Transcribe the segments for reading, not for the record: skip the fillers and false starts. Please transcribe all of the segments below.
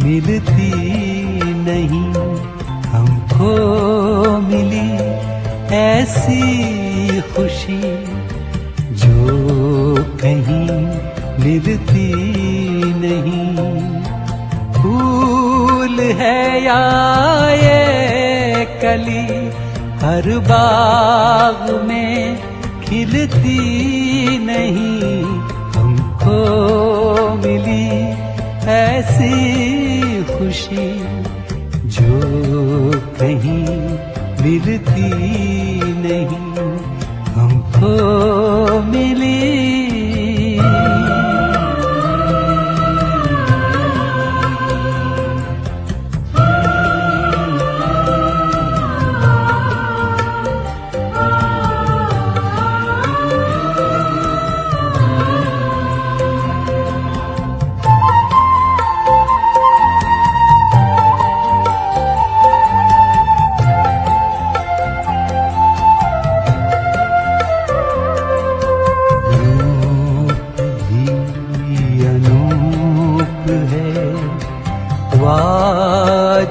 मिलती नहीं। हमको मिली ऐसी खुशी जो कहीं मिलती नहीं। फूल है या ये कली हर बाग में खिलती नहीं। हमको मिली ऐसी खुशी जो कहीं मिलती नहीं। हमको मिली।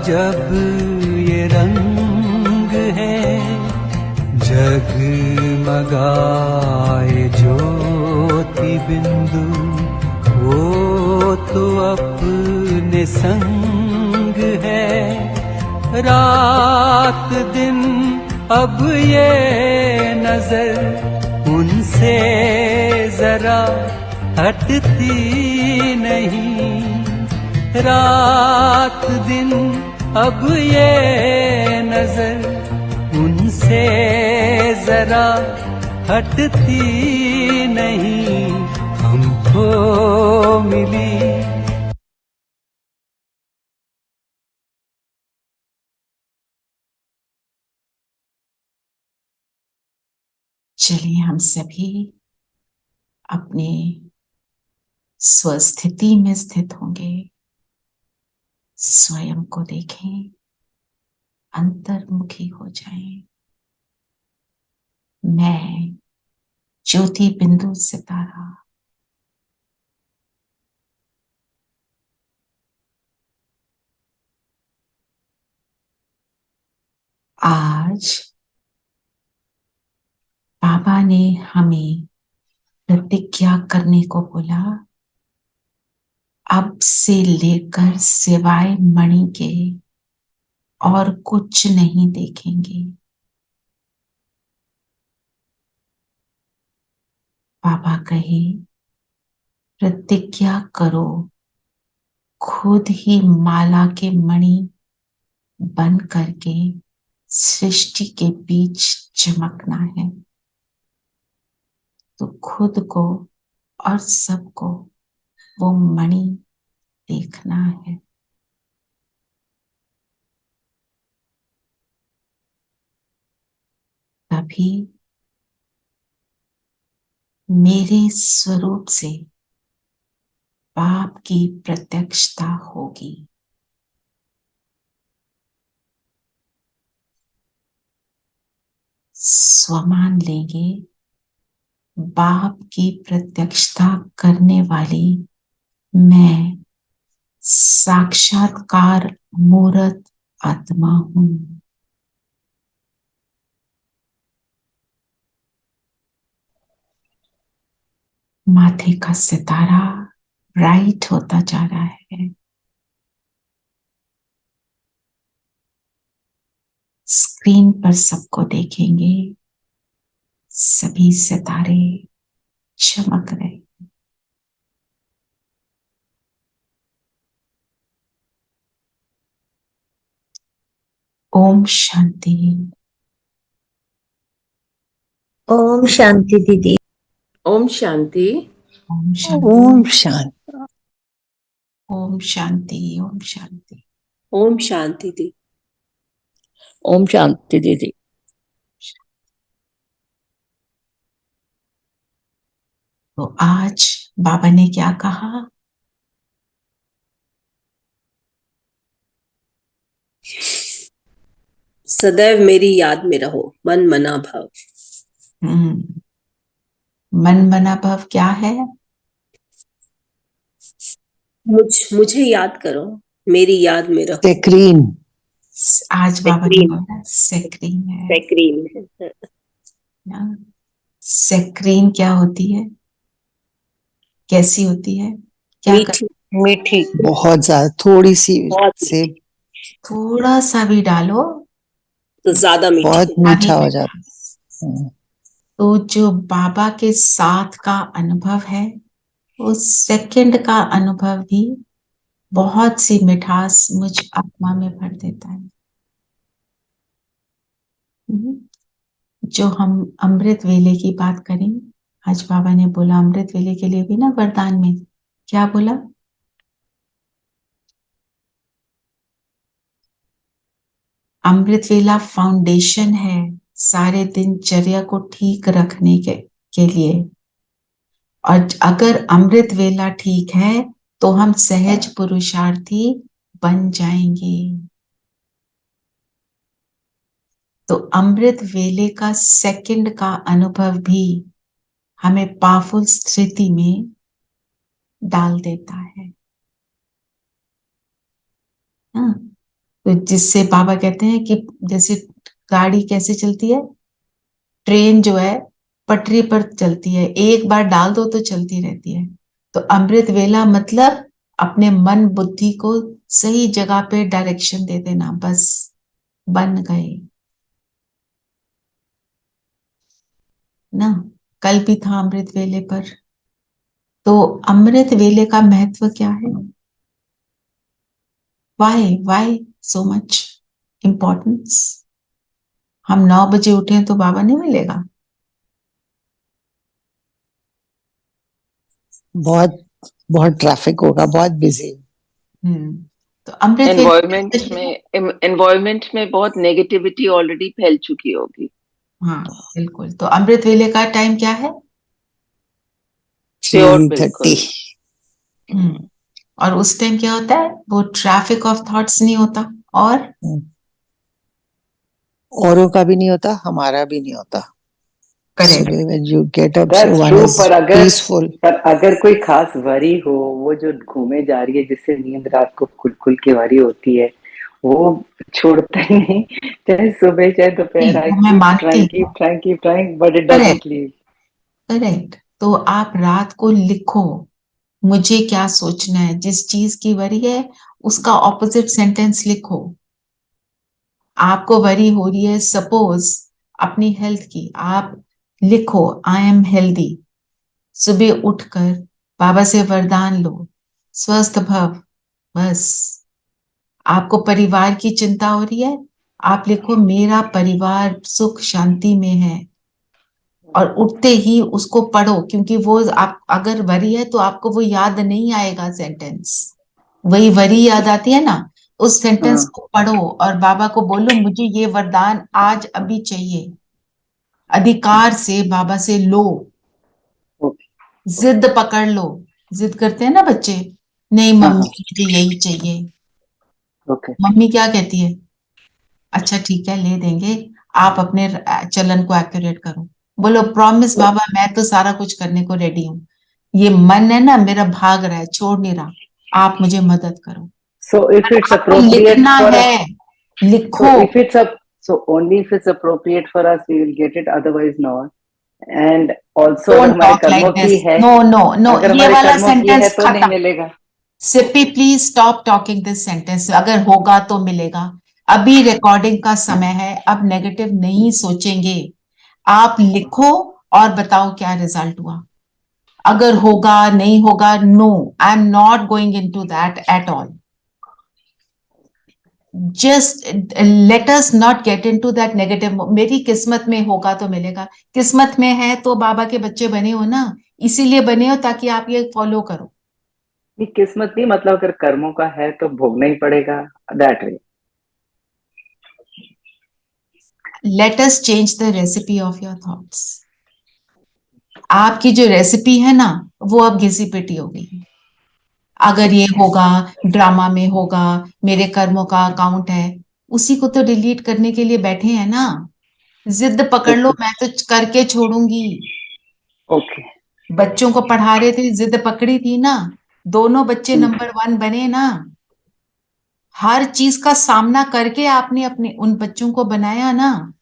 जब ये रंग है जगमगाए ज्योति बिंदु, वो तो अपने संग है। रात दिन अब ये नजर उनसे जरा हटती नहीं। रात दिन अब ये नजर उनसे जरा हटती नहीं। हमको मिली। चलिए हम सभी अपने स्वस्थिति में स्थित होंगे। स्वयं को देखें, अंतर्मुखी हो जाएं। मैं ज्योति बिंदु सितारा आज बाबा ने हमें प्रतिज्ञा करने को बोला। अब से लेकर सिवाय मणि के और कुछ नहीं देखेंगे। बाबा कहे प्रतिज्ञा करो, खुद ही माला के मणि बन करके सृष्टि के बीच चमकना है। तो खुद को और सबको वो मणि देखना है। तभी मेरे स्वरूप से बाप की प्रत्यक्षता होगी। स्वमान लेंगे, बाप की प्रत्यक्षता करने वाली मैं साक्षात्कार मूर्त आत्मा हूं। माथे का सितारा ब्राइट होता जा रहा है। स्क्रीन पर सबको देखेंगे, सभी सितारे चमक रहे। ओम शांति। ओम शांति दीदी। ओम शांति। ओम शांति। ओम शांति। ओम शांति। ओम शांति। ओम शांति दी। ओम शांति दीदी। तो आज बाबा ने क्या कहा? सदैव मेरी याद में रहो, मन मना भव। मन मना भव क्या है? मुझे याद करो। मेरी याद में रहो। सेक्रीन। आज बाबा ने सेक्रीन। बोला सेक्रीन है सेक्रीन है। ना। सेक्रीन क्या होती है, कैसी होती है, क्या कर, मीठी। मीठी। बहुत ज्यादा, थोड़ी सी बहुत से मीठी। थोड़ा सा भी डालो तो ज्यादा बहुत मीठी। मीठा अभी हो भी। जाता है। तो जो बाबा के साथ का अनुभव है, उस सेकंड का अनुभव भी बहुत सी मिठास मुझ आत्मा में भर देता है। जो हम अमृत वेले की बात करें, आज बाबा ने बोला अमृत वेले के लिए भी ना वरदान में क्या बोला, अमृत वेला फाउंडेशन है सारे दिनचर्या को ठीक रखने के लिए। और अगर अमृत वेला ठीक है तो हम सहज पुरुषार्थी बन जाएंगे। तो अमृत वेले का सेकंड का अनुभव भी हमें पावरफुल स्थिति में डाल देता है। हाँ, तो जिससे बाबा कहते हैं कि जैसे गाड़ी कैसे चलती है, ट्रेन जो है पटरी पर चलती है, एक बार डाल दो तो चलती रहती है। तो अमृत वेला मतलब अपने मन बुद्धि को सही जगह पे डायरेक्शन दे देना, बस बन गए ना। कल भी था अमृत वेले पर। तो अमृत वेले का महत्व क्या है, वाई सो मच इम्पोर्टेंस। हम 9 बजे उठे तो बाबा नहीं मिलेगा। बहुत बहुत ट्रैफिक होगा, बहुत बिजी। तो अमृत वेले, एनवायरमेंट में बहुत नेगेटिविटी ऑलरेडी फैल चुकी होगी। हाँ बिल्कुल। तो अमृत वेले का टाइम क्या है, श्योर, 3:30। बिल्कुल। और उस टाइम क्या होता है, वो ट्रैफिक ऑफ थॉट्स नहीं होता, और औरों का भी नहीं होता, हमारा भी नहीं होता। करेक्ट। सुबह when you get up, so That's one true, is peaceful. पर अगर कोई खास वरी हो, वो जो घूमे जा रही है जिससे नींद रात को खुल खुल के वरी होती है, वो छोड़ता ही नहीं, चाहे सुबह चाहे दोपहर। आई मैं कीप मानती ट्राइंग, हूँ, keep trying, keep trying, but it correct doesn't leave. Correct. तो आप रात को लिखो, मुझे क्या सोचना है, जिस चीज की वरी है उसका ऑपोजिट सेंटेंस लिखो। आपको वरी हो रही है सपोज अपनी हेल्थ की, आप लिखो आई एम हेल्दी। सुबह उठकर बाबा से वरदान लो, स्वस्थ भव। बस आपको परिवार की चिंता हो रही है, आप लिखो मेरा परिवार सुख शांति में है। और उठते ही उसको पढ़ो, क्योंकि वो आप अगर वरी है तो आपको वो याद नहीं आएगा सेंटेंस, वही वरी याद आती है ना। उस सेंटेंस हाँ, को पढ़ो और बाबा को बोलो मुझे ये वरदान आज अभी चाहिए। अधिकार से बाबा से लो, ओके, जिद पकड़ लो। जिद करते हैं ना बच्चे, नहीं हाँ मम्मी हाँ, मुझे यही चाहिए। ओके। मम्मी क्या कहती है, अच्छा ठीक है ले देंगे, आप अपने चलन को एक्यूरेट करो। बोलो प्रॉमिस बाबा मैं तो सारा कुछ करने को रेडी हूँ, ये मन है ना मेरा भाग रहा है, छोड़ नहीं रहा, आप मुझे मदद करो। So if it's आपको appropriate लिखना for us, है, so लिखो। if it's up, so only if it's appropriate for us, we will get it, otherwise not. And also अगर डोंट हमारे टॉक लाइक कर्मों की दिस, है, नो नो नो, अगर ये हमारे वाला कर्मों की है सेंटेंस तो नहीं खत्म। मिलेगा। Sippy please stop talking this sentence, अगर होगा तो मिलेगा। अभी रिकॉर्डिंग का समय है, अब नेगेटिव नहीं सोचेंगे। आप लिखो और बताओ क्या रिजल्ट हुआ। अगर होगा नहीं होगा, no I am not going into that at all. Just let us not get into that negative. मेरी किस्मत में होगा तो मिलेगा, किस्मत में है तो बाबा के बच्चे बने हो ना, इसीलिए बने हो ताकि आप ये फॉलो करो। ये किस्मत नहीं, मतलब अगर कर्मों का है तो भोगना ही पड़ेगा, that way. Let us change the recipe of your thoughts. आपकी जो रेसिपी है ना वो अब घिसी पिटी हो गई है। अगर ये होगा, ड्रामा में होगा, मेरे कर्मों का अकाउंट है, उसी को तो डिलीट करने के लिए बैठे हैं ना। जिद पकड़ लो, ओके, मैं तो करके छोड़ूंगी। ओके। बच्चों को पढ़ा रहे थे, जिद पकड़ी थी ना, दोनों बच्चे नंबर 1 बने ना। हर चीज का सामना करके आपने अपने उन बच्चों को बनाया ना,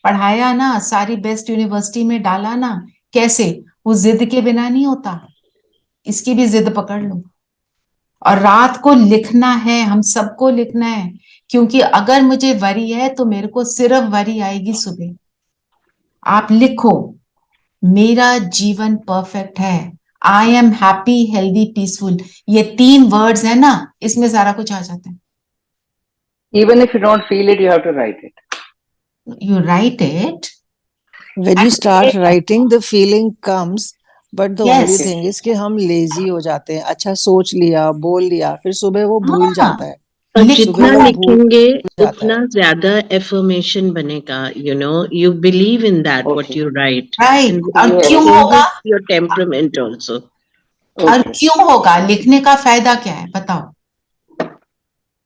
पढ़ाया ना, सारी बेस्ट यूनिवर्सिटी में डाला ना। कैसे? वो जिद के बिना नहीं होता, इसकी भी जिद पकड़ लो। और रात को लिखना है, हम सबको लिखना है, क्योंकि अगर मुझे वरी है तो मेरे को सिर्फ वरी आएगी सुबह। आप लिखो, मेरा जीवन परफेक्ट है, I am happy healthy peaceful. ये 3 वर्ड्स है ना, इसमें सारा कुछ आ जाता है। Even if you don't feel it, you have to write it. You write it. When you start writing, the feeling comes, but the only Yes. thing is कि हम lazy हो जाते हैं. अच्छा सोच लिया, बोल लिया, फिर सुबह वो भूल हाँ, जाता है. और लिख जितना सुबह वो भूल लिखेंगे जाता उतना है. ज्यादा एफर्मेशन बनेगा, you believe in that what Okay. you write, right. and और it क्यों changes होगा? your temperament also. और Okay. क्यों होगा? लिखने का फायदा क्या है बताओ?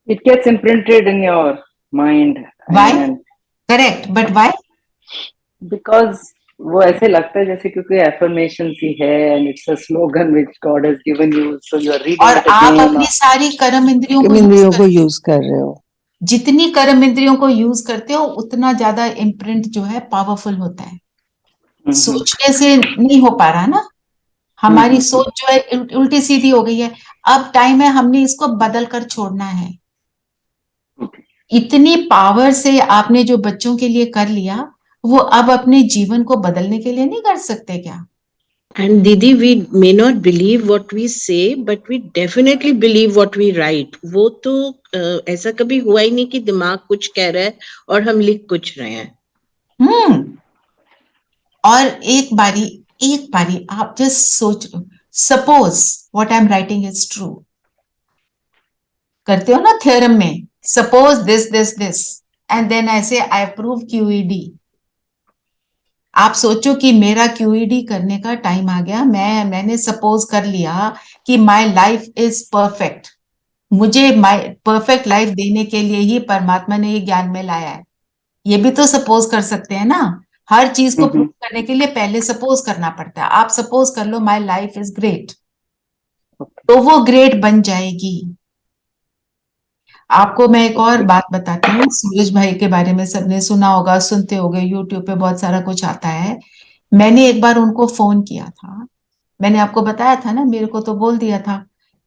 It gets imprinted in your mind. Why? And correct, but why? because वो ऐसे लगता है जैसे क्योंकि affirmation सी है and it's a slogan which God has given you, so you are reading और it आप again. अपनी सारी कर्म इंद्रियों को इंद्रियों को यूज कर रहे हो. जितनी कर्म इंद्रियों को यूज करते हो उतना ज्यादा इम्प्रिंट जो है पावरफुल होता है। सोचने से नहीं हो पा रहा ना, हमारी सोच जो है उल्टी सीधी हो गई है। अब टाइम है, हमने इसको बदल कर छोड़ना है। इतनी पावर से आपने जो बच्चों के लिए कर लिया, वो अब अपने जीवन को बदलने के लिए नहीं कर सकते क्या? And Didi, we may not believe what we say, but we definitely believe what we write. वो तो ऐसा कभी हुआ ही नहीं कि दिमाग कुछ कह रहा है और हम लिख कुछ रहे हैं. और एक बारी आप जस्ट सोच लो, suppose what I am writing is true. करते हो ना थ्योरम में, suppose this this this and then I say I prove क्यूईडी। आप सोचो कि मेरा क्यूईडी करने का टाइम आ गया, मैंने सपोज कर लिया कि माय लाइफ इज परफेक्ट। मुझे माय परफेक्ट लाइफ देने के लिए ही परमात्मा ने ये ज्ञान में लाया है। ये भी तो सपोज कर सकते हैं ना। हर चीज को प्रूव करने के लिए पहले सपोज करना पड़ता है। आप सपोज कर लो माय लाइफ इज ग्रेट, तो वो ग्रेट बन जाएगी। आपको मैं एक और बात बताती हूँ, सूरज भाई के बारे में सबने सुना होगा, सुनते होगे, यूट्यूब पे बहुत सारा कुछ आता है। मैंने एक बार उनको फोन किया था, मैंने आपको बताया था ना, मेरे को तो बोल दिया था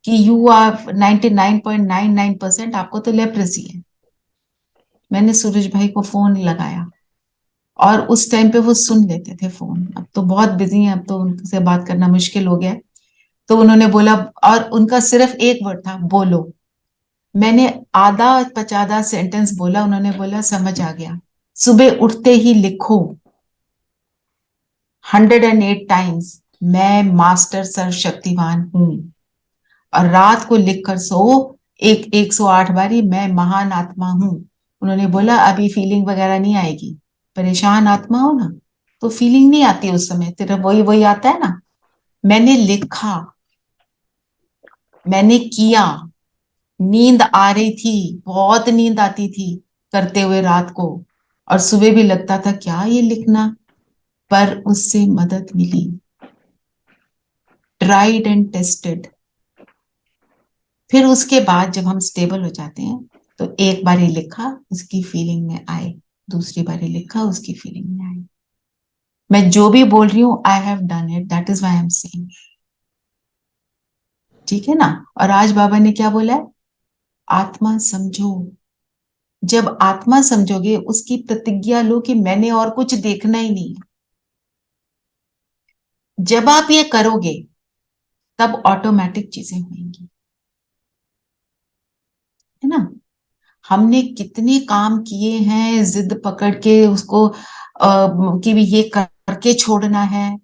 कि यू आर 99.99% आपको तो लेप्रेसी है। मैंने सूरज भाई को फोन लगाया और उस टाइम पे वो सुन लेते थे फोन। अब तो बहुत बिजी हैं, अब तो उनसे बात करना मुश्किल हो गया। तो उन्होंने बोला, और उनका सिर्फ एक वर्ड था, बोलो। मैंने आधा पचाधा सेंटेंस बोला, उन्होंने बोला समझ आ गया, सुबह उठते ही लिखो 108 टाइम्स मैं मास्टर सर्वशक्तिवान हूं, और रात को लिखकर सो 108 बारी मैं महान आत्मा हूं। उन्होंने बोला अभी फीलिंग वगैरह नहीं आएगी, परेशान आत्मा हो ना तो फीलिंग नहीं आती उस समय, तेरा वही वही आता है ना। मैंने लिखा, मैंने किया, नींद आ रही थी, बहुत नींद आती थी करते हुए रात को, और सुबह भी लगता था क्या ये लिखना, पर उससे मदद मिली। Tried and tested. फिर उसके बाद जब हम स्टेबल हो जाते हैं तो एक बार ही लिखा, उसकी फीलिंग में आए, दूसरी बार ही लिखा, उसकी फीलिंग में आए। मैं जो भी बोल रही हूं, I have done it, that is why I am saying. ठीक है ना। और आज बाबा ने क्या बोला है, आत्मा समझो। जब आत्मा समझोगे, उसकी प्रतिज्ञा लो कि मैंने और कुछ देखना ही नहीं। जब आप ये करोगे तब ऑटोमेटिक चीजें होंगी, है ना। हमने कितने काम किए हैं जिद पकड़ के उसको कि भी ये करके छोड़ना है।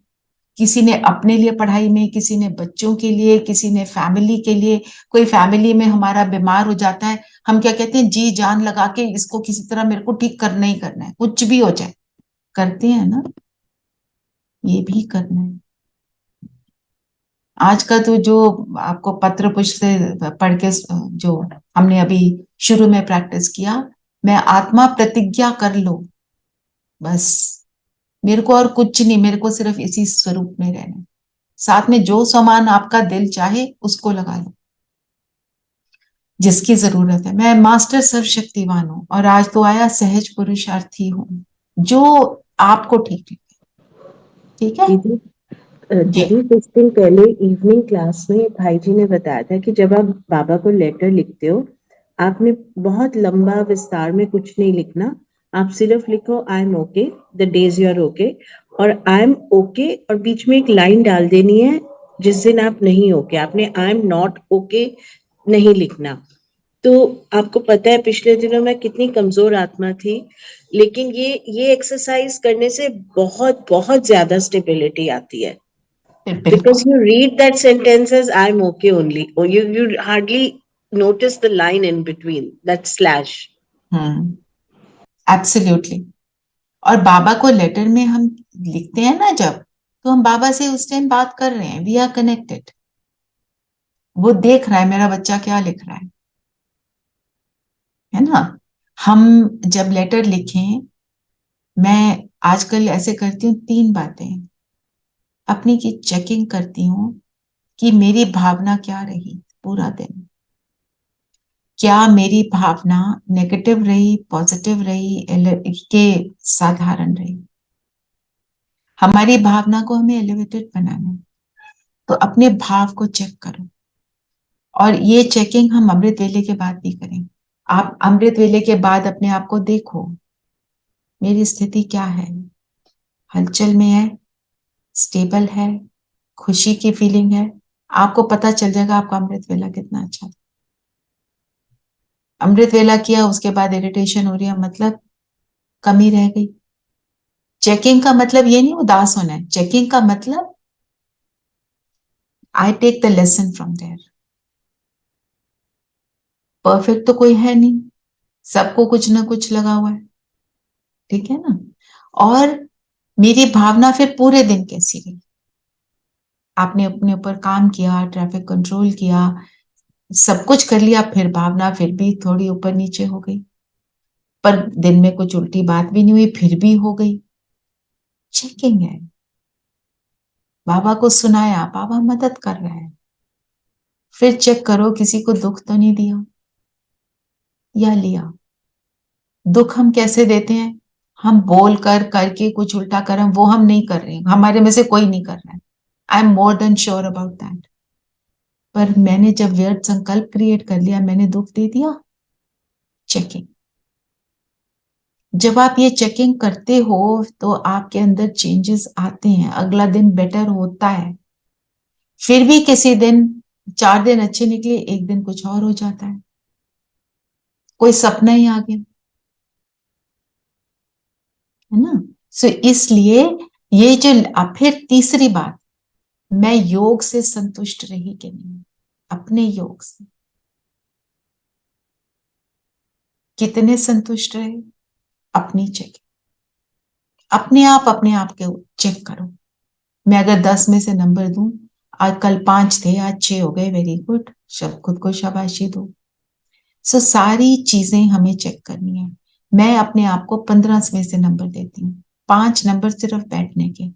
किसी ने अपने लिए पढ़ाई में, किसी ने बच्चों के लिए, किसी ने फैमिली के लिए। कोई फैमिली में हमारा बीमार हो जाता है, हम क्या कहते हैं, जी जान लगा के इसको किसी तरह मेरे को ठीक करना ही करना है, कुछ भी हो जाए। करते हैं ना, ये भी करना है। आज का तो जो आपको पत्र पुष्प से पढ़ के जो हमने अभी शुरू में प्रैक्टिस किया, मैं आत्मा प्रतिज्ञा कर लो, बस मेरे को और कुछ नहीं, मेरे को सिर्फ इसी स्वरूप में रहना। साथ में जो सामान आपका दिल चाहे उसको लगा लो। जिसकी जरूरत है। मैं मास्टर सर्वशक्तिवान हूँ और आज तो आया सहज पुरुषार्थी हूँ, जो आपको ठीक लगे। ठीक है दीदी जी। दीदी कुछ दिन पहले इवनिंग क्लास में भाई जी ने बताया था कि जब आप बाबा को लेटर लिखते हो, आपने बहुत लंबा विस्तार में कुछ नहीं लिखना, आप सिर्फ लिखो I am okay the days you are okay, और आई एम ओके और बीच में एक लाइन डाल देनी है जिस दिन आप नहीं ओके, आपने आई एम नॉट ओके नहीं लिखना। तो आपको पता है पिछले दिनों में कितनी कमजोर आत्मा थी, लेकिन ये एक्सरसाइज करने से बहुत बहुत ज्यादा स्टेबिलिटी आती है। बिल्कुल Because you read that sentence as I'm okay only, or you hardly notice the line in between, that slash. Absolutely. और बाबा को लेटर में हम लिखते हैं ना जब, तो हम बाबा से उस टाइम बात कर रहे हैं, वी आर कनेक्टेड। वो देख रहा है मेरा बच्चा क्या लिख रहा है ना। हम जब लेटर लिखें, मैं आजकल ऐसे करती हूँ, 3 बातें अपनी की चेकिंग करती हूँ कि मेरी भावना क्या रही पूरा दिन, क्या मेरी भावना नेगेटिव रही, पॉजिटिव रही, के साधारण रही। हमारी भावना को हमें एलिवेटेड बनाना है, तो अपने भाव को चेक करो। और ये चेकिंग हम अमृत वेले के बाद भी करें। आप अमृत वेले के बाद अपने आप को देखो, मेरी स्थिति क्या है, हलचल में है, स्टेबल है, खुशी की फीलिंग है। आपको पता चल जाएगा आपका अमृत वेला कितना अच्छा था। अमृत वेला किया, उसके बाद इरिटेशन हो रही है, मतलब कमी रह गई। चेकिंग का मतलब ये नहीं उदास होना है, चेकिंग का मतलब I take the lesson from there. Perfect तो कोई है नहीं, सबको कुछ ना कुछ लगा हुआ है, ठीक है ना। और मेरी भावना फिर पूरे दिन कैसी रही, आपने अपने ऊपर काम किया, ट्रैफिक कंट्रोल किया, सब कुछ कर लिया, फिर भावना फिर भी थोड़ी ऊपर नीचे हो गई, पर दिन में कुछ उल्टी बात भी नहीं हुई, फिर भी हो गई। चेकिंग है, बाबा को सुनाया, बाबा मदद कर रहा है। फिर चेक करो किसी को दुख तो नहीं दिया या लिया। दुख हम कैसे देते हैं, हम बोल कर करके कुछ उल्टा कर, वो हम नहीं कर रहे हैं, हमारे में से कोई नहीं कर रहा है, I am more than sure about that. पर मैंने जब व्यर्थ संकल्प क्रिएट कर लिया, मैंने दुख दे दिया। चेकिंग, जब आप ये चेकिंग करते हो तो आपके अंदर चेंजेस आते हैं, अगला दिन बेटर होता है। फिर भी किसी दिन 4 दिन अच्छे निकले, एक दिन कुछ और हो जाता है, कोई सपना ही आ गया, है ना। सो इसलिए ये जो, अब फिर तीसरी बात, मैं योग से संतुष्ट रही कि नहीं, अपने योग से कितने संतुष्ट रहे, अपनी चेक, अपने आप के चेक करो। मैं अगर 10 में से नंबर दूं, आज कल 5 थे, आज 6 हो गए, वेरी गुड, सब खुद को शाबाशी दो। सो सारी चीजें हमें चेक करनी है। मैं अपने आप को 15 में से नंबर देती हूँ, 5 नंबर सिर्फ बैठने के,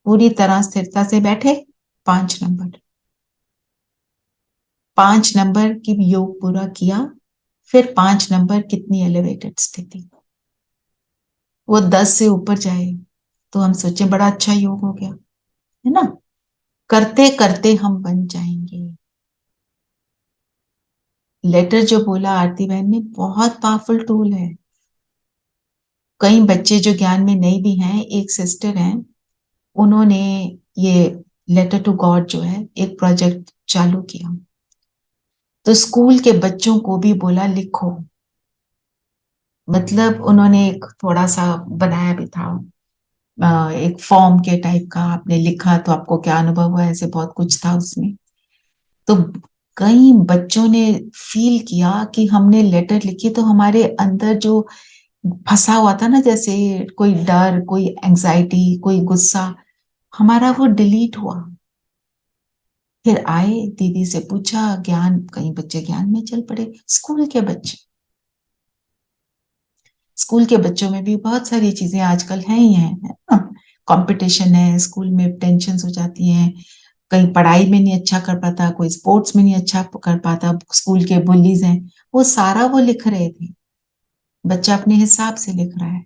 पूरी तरह स्थिरता से बैठे, 5 नंबर, 5 नंबर की योग पूरा किया, फिर 5 नंबर कितनी एलिवेटेड स्थिति। वो 10 से ऊपर जाए तो हम सोचे बड़ा अच्छा योग हो गया, है ना। करते करते हम बन जाएंगे। लेटर जो बोला आरती बहन ने, बहुत पावरफुल टूल है। कई बच्चे जो ज्ञान में नहीं भी हैं, एक सिस्टर हैं, उन्होंने ये लेटर टू गॉड जो है एक प्रोजेक्ट चालू किया, तो स्कूल के बच्चों को भी बोला लिखो। मतलब उन्होंने एक थोड़ा सा बनाया भी था, एक फॉर्म के टाइप का, आपने लिखा तो आपको क्या अनुभव हुआ, ऐसे बहुत कुछ था उसमें। तो कई बच्चों ने फील किया कि हमने लेटर लिखी तो हमारे अंदर जो फंसा हुआ था ना, जैसे कोई डर, कोई एंजाइटी, कोई गुस्सा, हमारा वो डिलीट हुआ। फिर आए, दीदी से पूछा, ज्ञान, कई बच्चे ज्ञान में चल पड़े। स्कूल के बच्चे, स्कूल के बच्चों में भी बहुत सारी चीजें आजकल हैं ही हैं, है ना। कंपटीशन है, स्कूल में टेंशन हो जाती हैं, कहीं पढ़ाई में नहीं अच्छा कर पाता, कोई स्पोर्ट्स में नहीं अच्छा कर पाता, स्कूल के बुलीज हैं, वो सारा वो लिख रहे थे, बच्चा अपने हिसाब से लिख रहा है,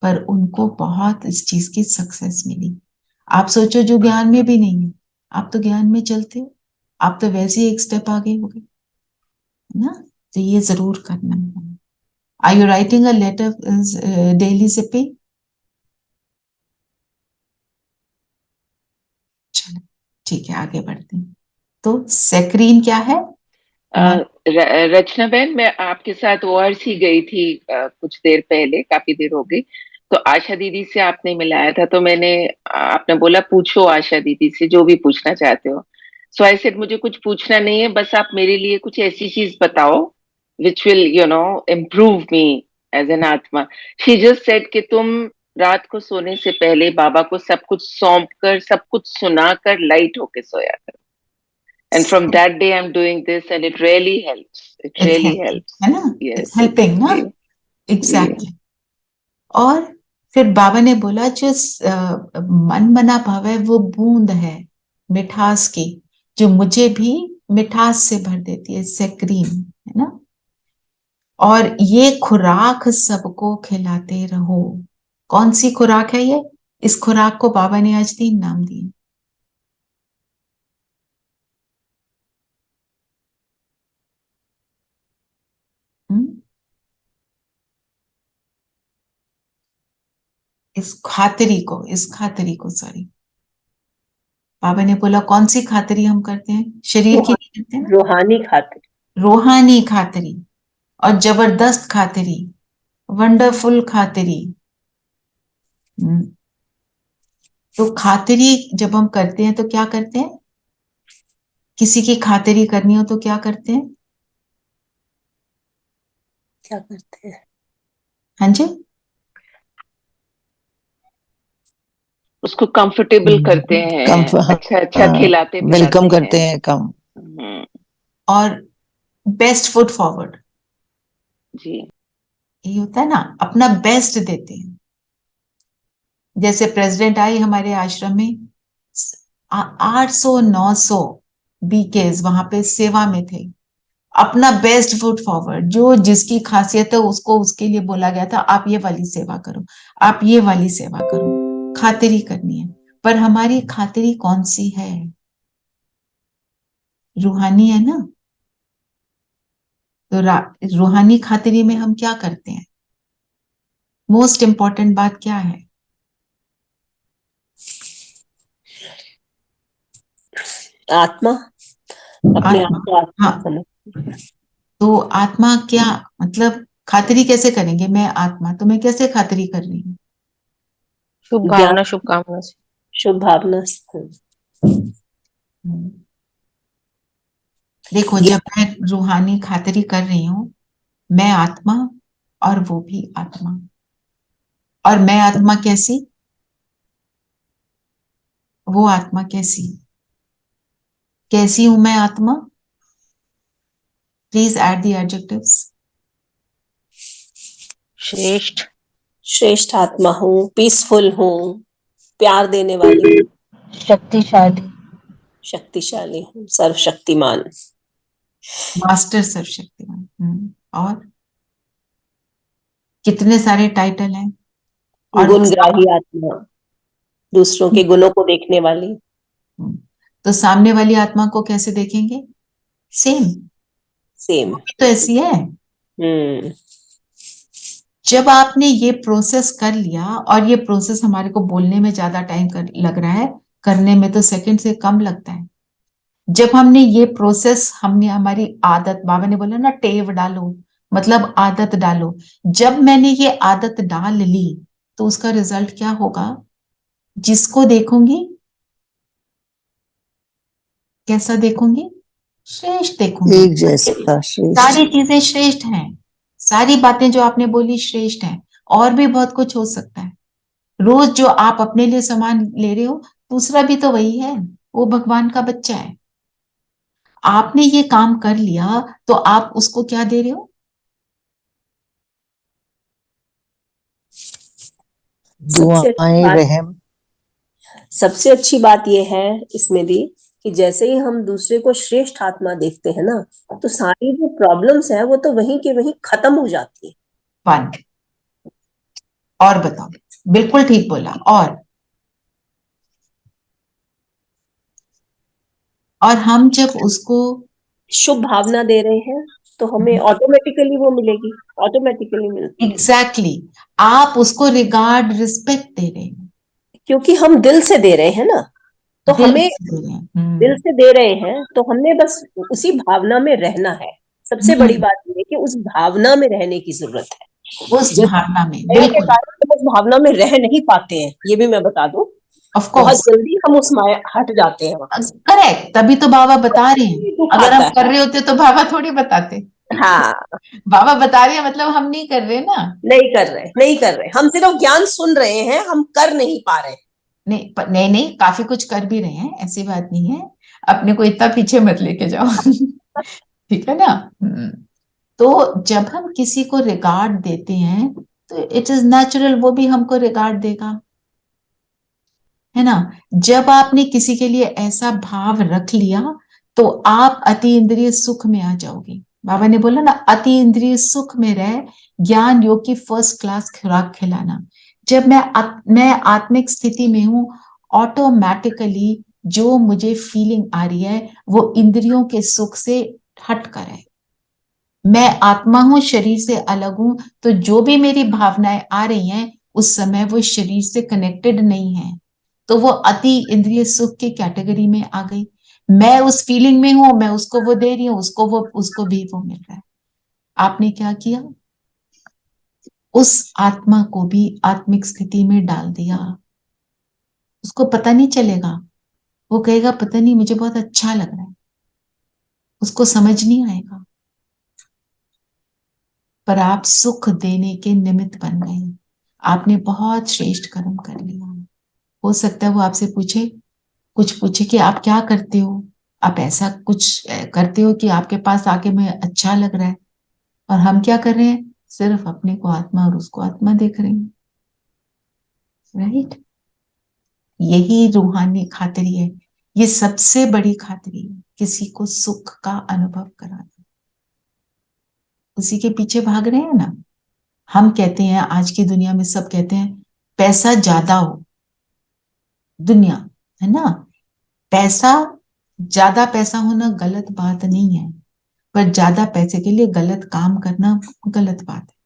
पर उनको बहुत इस चीज की सक्सेस मिली। आप सोचो जो ज्ञान में भी नहीं है, आप तो ज्ञान में चलते हो, आप तो वैसे ही एक स्टेप आगे हो गए, है ना? तो ये जरूर करना है। Are you writing a letter daily Sippy? चलो ठीक है, आगे बढ़ते हैं। तो सेक्रीन क्या है? रचना बहन, मैं आपके साथ ओआरसी गई थी कुछ देर पहले, काफी देर हो गई। तो आशा दीदी से आपने मिलाया था, तो आपने बोला पूछो आशा दीदी से जो भी पूछना चाहते हो। सो आई सेड मुझे कुछ पूछना नहीं है, बस आप मेरे लिए कुछ ऐसी चीज बताओ which will improve me as an atma. She just said कि तुम रात को सोने से पहले बाबा को सब कुछ सौंप कर, सब कुछ सुना कर लाइट होके सोया करो। And from that day I'm doing this and it really helps. It really helps. है ना? Yes. It's helping ना? जी, Exactly. और फिर बाबा ने बोला जो मन बना भाव है वो बूंद है मिठास की, जो मुझे भी मिठास से भर देती है, सेक्रीन, है ना? और ये खुराक सबको खिलाते रहो। कौन सी खुराक है ये? इस खुराक को बाबा ने आज 3 नाम दिए। इस खातरी को सॉरी, बाबा ने बोला कौन सी खातरी हम करते हैं? शरीर की नहीं करते ना, रूहानी खातिर। रूहानी खातरी और जबरदस्त खातरी, वंडरफुल खातरी। तो खातरी जब हम करते हैं तो क्या करते हैं? किसी की खातरी करनी हो तो क्या करते हैं? क्या करते हैं? हाँ जी, उसको कंफर्टेबल करते हैं, अच्छा अच्छा खिलाते वेलकम पिलाते करते हैं। हैं, कम। और बेस्ट फुट फॉरवर्ड, जी, ये होता है ना, अपना बेस्ट देते हैं। जैसे प्रेसिडेंट आई हमारे आश्रम में, 800-900 बीकेस वहां पे सेवा में थे, अपना बेस्ट फुट फॉरवर्ड, जो जिसकी खासियत है उसको उसके लिए बोला गया था, आप ये वाली सेवा करो, आप ये वाली सेवा करो, खातिरी करनी है। पर हमारी खातिरी कौन सी है? रूहानी है ना? तो रूहानी खातिरी में हम क्या करते हैं? मोस्ट इंपॉर्टेंट बात क्या है? आत्मा, अपने आप आत्मा। को आत्मा हाँ, समझ। तो आत्मा क्या मतलब? खातिरी कैसे करेंगे? मैं आत्मा, तो मैं कैसे खातिरी कर रही हूँ? शुभ भावना, शुभकामना से, शुभ भावना से। देखो, जब मैं रूहानी खातिरी कर रही हूँ, मैं आत्मा और वो भी आत्मा, और मैं आत्मा कैसी, वो आत्मा कैसी? कैसी हूं मैं आत्मा? Please add the adjectives. श्रेष्ठ, श्रेष्ठ आत्मा हूँ, पीसफुल हूँ, प्यार देने वाली हूँ, शक्तिशाली, शक्तिशाली हूँ, सर्वशक्तिमान, मास्टर सर्वशक्तिमान। और कितने सारे टाइटल हैं। और गुणग्राही आत्मा, दूसरों के गुणों को देखने वाली। तो सामने वाली आत्मा को कैसे देखेंगे? Same, same. तो ऐसी है। जब आपने ये प्रोसेस कर लिया, और ये प्रोसेस हमारे को बोलने में ज्यादा टाइम लग रहा है, करने में तो सेकंड से कम लगता है। जब हमने ये प्रोसेस, हमने हमारी आदत, बाबा ने बोला ना टेव डालो, मतलब आदत डालो। जब मैंने ये आदत डाल ली तो उसका रिजल्ट क्या होगा? जिसको देखूंगी कैसा देखूंगी? श्रेष्ठ देखूंगी। एक जैसा श्रेष्ठ। सारी चीजें श्रेष्ठ हैं, सारी बातें जो आपने बोली श्रेष्ठ हैं, और भी बहुत कुछ हो सकता है। रोज जो आप अपने लिए सामान ले रहे हो, दूसरा भी तो वही है, वो भगवान का बच्चा है। आपने ये काम कर लिया तो आप उसको क्या दे रहे हो? सबसे दुआएं, रहम। सबसे अच्छी बात यह है इसमें दी कि जैसे ही हम दूसरे को श्रेष्ठ आत्मा देखते हैं ना, तो सारी जो प्रॉब्लम्स है वो तो वहीं के वहीं खत्म हो जाती है। वन और बताओ, बिल्कुल ठीक बोला। और हम जब उसको शुभ भावना दे रहे हैं तो हमें ऑटोमेटिकली वो मिलेगी, ऑटोमेटिकली मिलती है, एग्जैक्टली आप उसको रिगार्ड रिस्पेक्ट दे रहे हैं, क्योंकि हम दिल से दे रहे हैं ना, तो दिल हमें से दे रहे हैं। दिल से दे रहे हैं तो हमने बस उसी भावना में रहना है। सबसे बड़ी बात ये है कि उस भावना में रहने की जरूरत है। उस जब भावना में माया के बिल्कुल, कारण हम उस भावना में रह नहीं पाते हैं, ये भी मैं बता दूं, ऑफ बहुत कोर्स, जल्दी हम उस माया हट जाते हैं वहां से। करेक्ट। तभी तो बाबा बता रहे हैं, दुख अगर आता हम कर है। रहे होते तो बाबा थोड़ी बताते। हाँ, बाबा बता रहे हैं मतलब हम नहीं कर रहे ना। नहीं कर रहे, नहीं कर रहे, हम सिर्फ ज्ञान सुन रहे हैं, हम कर नहीं पा रहे। नहीं नहीं नहीं, काफी कुछ कर भी रहे हैं, ऐसी बात नहीं है। अपने को इतना पीछे मत लेके जाओ। ठीक है ना। तो जब हम किसी को रिगार्ड देते हैं तो इट इज नेचुरल वो भी हमको रिगार्ड देगा, है ना। जब आपने किसी के लिए ऐसा भाव रख लिया तो आप अति इंद्रिय सुख में आ जाओगे। बाबा ने बोला ना, अति इंद्रिय सुख में रह, ज्ञान योग की फर्स्ट क्लास खुराक खिलाना। जब मैं आत्मिक स्थिति में हूं, ऑटोमेटिकली जो मुझे फीलिंग आ रही है वो इंद्रियों के सुख से हटकर है। मैं आत्मा हूं, शरीर से अलग हूं, तो जो भी मेरी भावनाएं आ रही हैं उस समय वो शरीर से कनेक्टेड नहीं है, तो वो अति इंद्रिय सुख की कैटेगरी में आ गई। मैं उस फीलिंग में हूं, मैं उसको वो दे रही हूं, उसको भी वो मिल रहा है। आपने क्या किया, उस आत्मा को भी आत्मिक स्थिति में डाल दिया। उसको पता नहीं चलेगा, वो कहेगा पता नहीं मुझे बहुत अच्छा लग रहा है, उसको समझ नहीं आएगा। पर आप सुख देने के निमित्त बन गए, आपने बहुत श्रेष्ठ कर्म कर लिया। हो सकता है वो आपसे पूछे कि आप क्या करते हो, आप ऐसा कुछ करते हो कि आपके पास आके मैं अच्छा लग रहा है। और हम क्या कर रहे हैं, सिर्फ अपने को आत्मा और उसको आत्मा देख रहे हैं। राइट, यही रूहानी खातिरी है, ये सबसे बड़ी खातिरी है, किसी को सुख का अनुभव कराना। उसी के पीछे भाग रहे हैं ना। हम कहते हैं, आज की दुनिया में सब कहते हैं पैसा ज्यादा हो, दुनिया, है ना। पैसा, ज्यादा पैसा होना गलत बात नहीं है, पर ज्यादा पैसे के लिए गलत काम करना गलत बात है।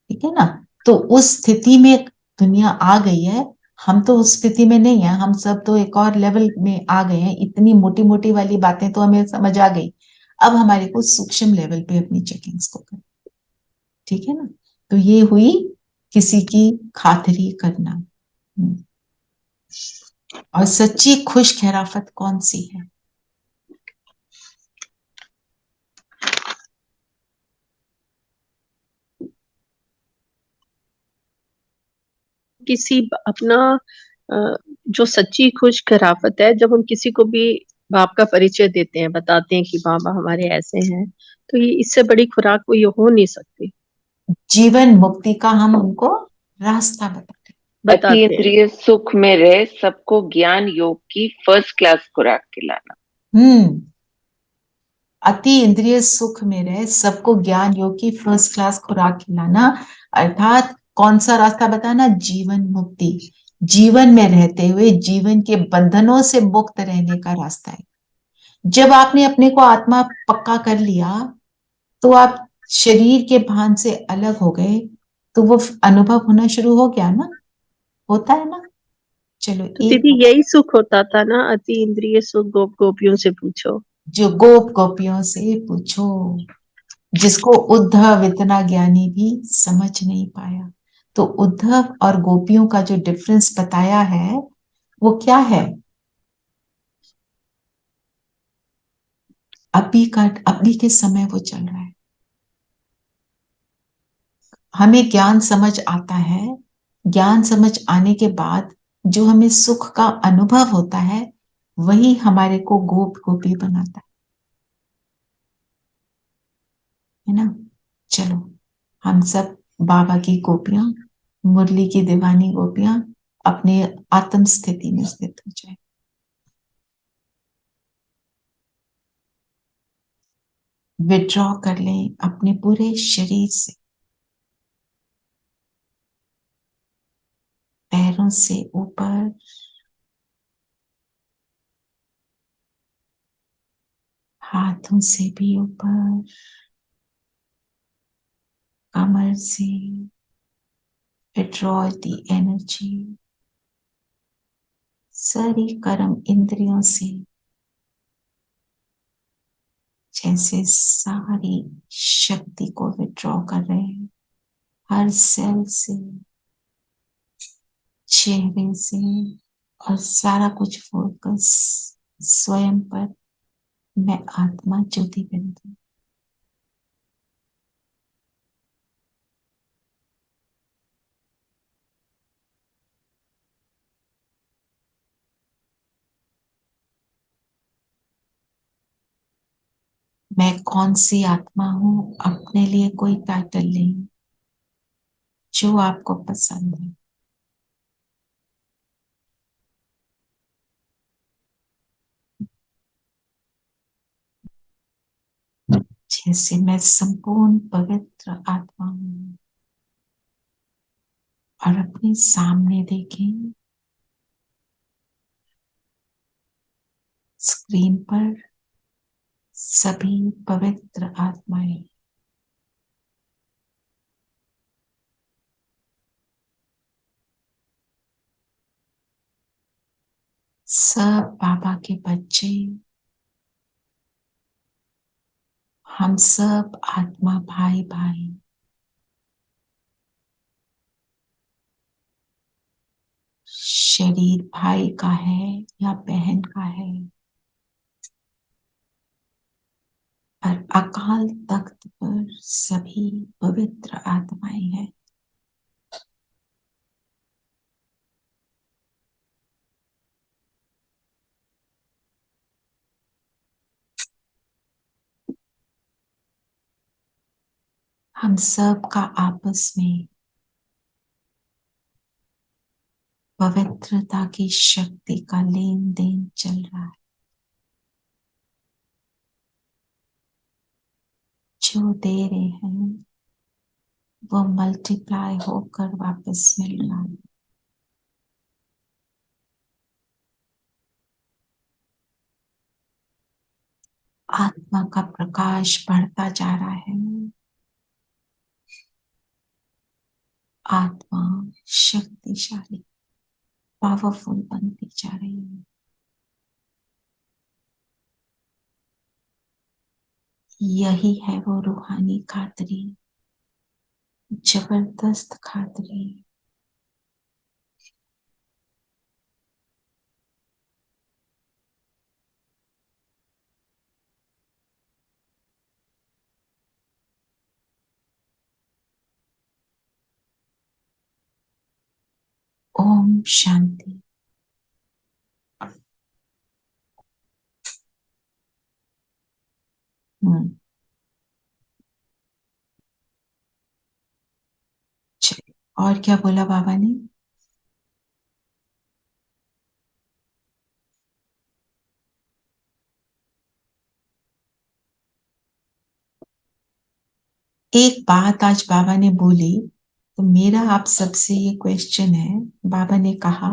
ठीक है ना। तो उस स्थिति में दुनिया आ गई है, हम तो उस स्थिति में नहीं है, हम सब तो एक और लेवल में आ गए हैं। इतनी मोटी मोटी वाली बातें तो हमें समझ आ गई, अब हमारे को सूक्ष्म लेवल पे अपनी चेकिंग्स को करना। ठीक है ना। तो ये हुई किसी की खातिरी करना। और सच्ची खुश खैराफत कौन सी है? किसी अपना जो सच्ची खुश खराफत है, जब हम किसी को भी बाप का परिचय देते हैं, बताते हैं कि बाबा हमारे ऐसे हैं, तो ये इससे बड़ी खुराक कोई हो नहीं सकती। जीवन मुक्ति का हम उनको रास्ता अति बताते हैं। इंद्रिय सुख में रह, सबको ज्ञान योग की फर्स्ट क्लास खुराक खिलाना। अति इंद्रिय सुख में रहे, सबको ज्ञान योग की फर्स्ट क्लास खुराक खिलाना, अर्थात कौन सा रास्ता बताना, जीवन मुक्ति। जीवन में रहते हुए जीवन के बंधनों से मुक्त रहने का रास्ता है। जब आपने अपने को आत्मा पक्का कर लिया तो आप शरीर के भान से अलग हो गए, तो वो अनुभव होना शुरू हो गया ना, होता है ना। चलो तो एक दीदी यही सुख होता था ना, अति इंद्रिय सुख गोप गोपियों से पूछो। जो गोप गोपियों से पूछो, जिसको उद्धव इतना ज्ञानी भी समझ नहीं पाया। तो उद्धव और गोपियों का जो डिफरेंस बताया है वो क्या है, अभी के समय वो चल रहा है। हमें ज्ञान समझ आता है, ज्ञान समझ आने के बाद जो हमें सुख का अनुभव होता है वही हमारे को गोप गोपी बनाता है ना। चलो हम सब बाबा की गोपियां, मुरली की दीवानी गोपियां, अपने आत्म स्थिति में स्थित हो जाए। विड्रॉ कर लें अपने पूरे शरीर से, पैरों से ऊपर, हाथों से भी ऊपर, कमर से। विड्रॉ द एनर्जी सारी कर्म इंद्रियों से, जैसे सारी शक्ति को विड्रॉ कर रहे हैं, हर सेल से, चेहरे से, और सारा कुछ फोकस स्वयं पर। मैं आत्मा ज्योति बिंदु। मैं कौन सी आत्मा हूं, अपने लिए कोई टाइटल नहीं, जो आपको पसंद है। जैसे मैं संपूर्ण पवित्र आत्मा हूं, और अपने सामने देखें स्क्रीन पर सभी पवित्र आत्माएं। सब बाबा के बच्चे, हम सब आत्मा भाई भाई। शरीर भाई का है या बहन का है, और अकाल तख्त पर सभी पवित्र आत्माएं हैं। हम सब का आपस में पवित्रता की शक्ति का लेन देन चल रहा है। जो दे रहे हैं वो मल्टीप्लाई होकर वापस मिल रहा है। आत्मा का प्रकाश बढ़ता जा रहा है। आत्मा शक्तिशाली, पावरफुल बनती जा रही है। यही है वो रूहानी खातरी, जबरदस्त खातरी। ओम शांति। चलिए, और क्या बोला बाबा ने? एक बात आज बाबा ने बोली, तो मेरा आप सबसे ये क्वेश्चन है। बाबा ने कहा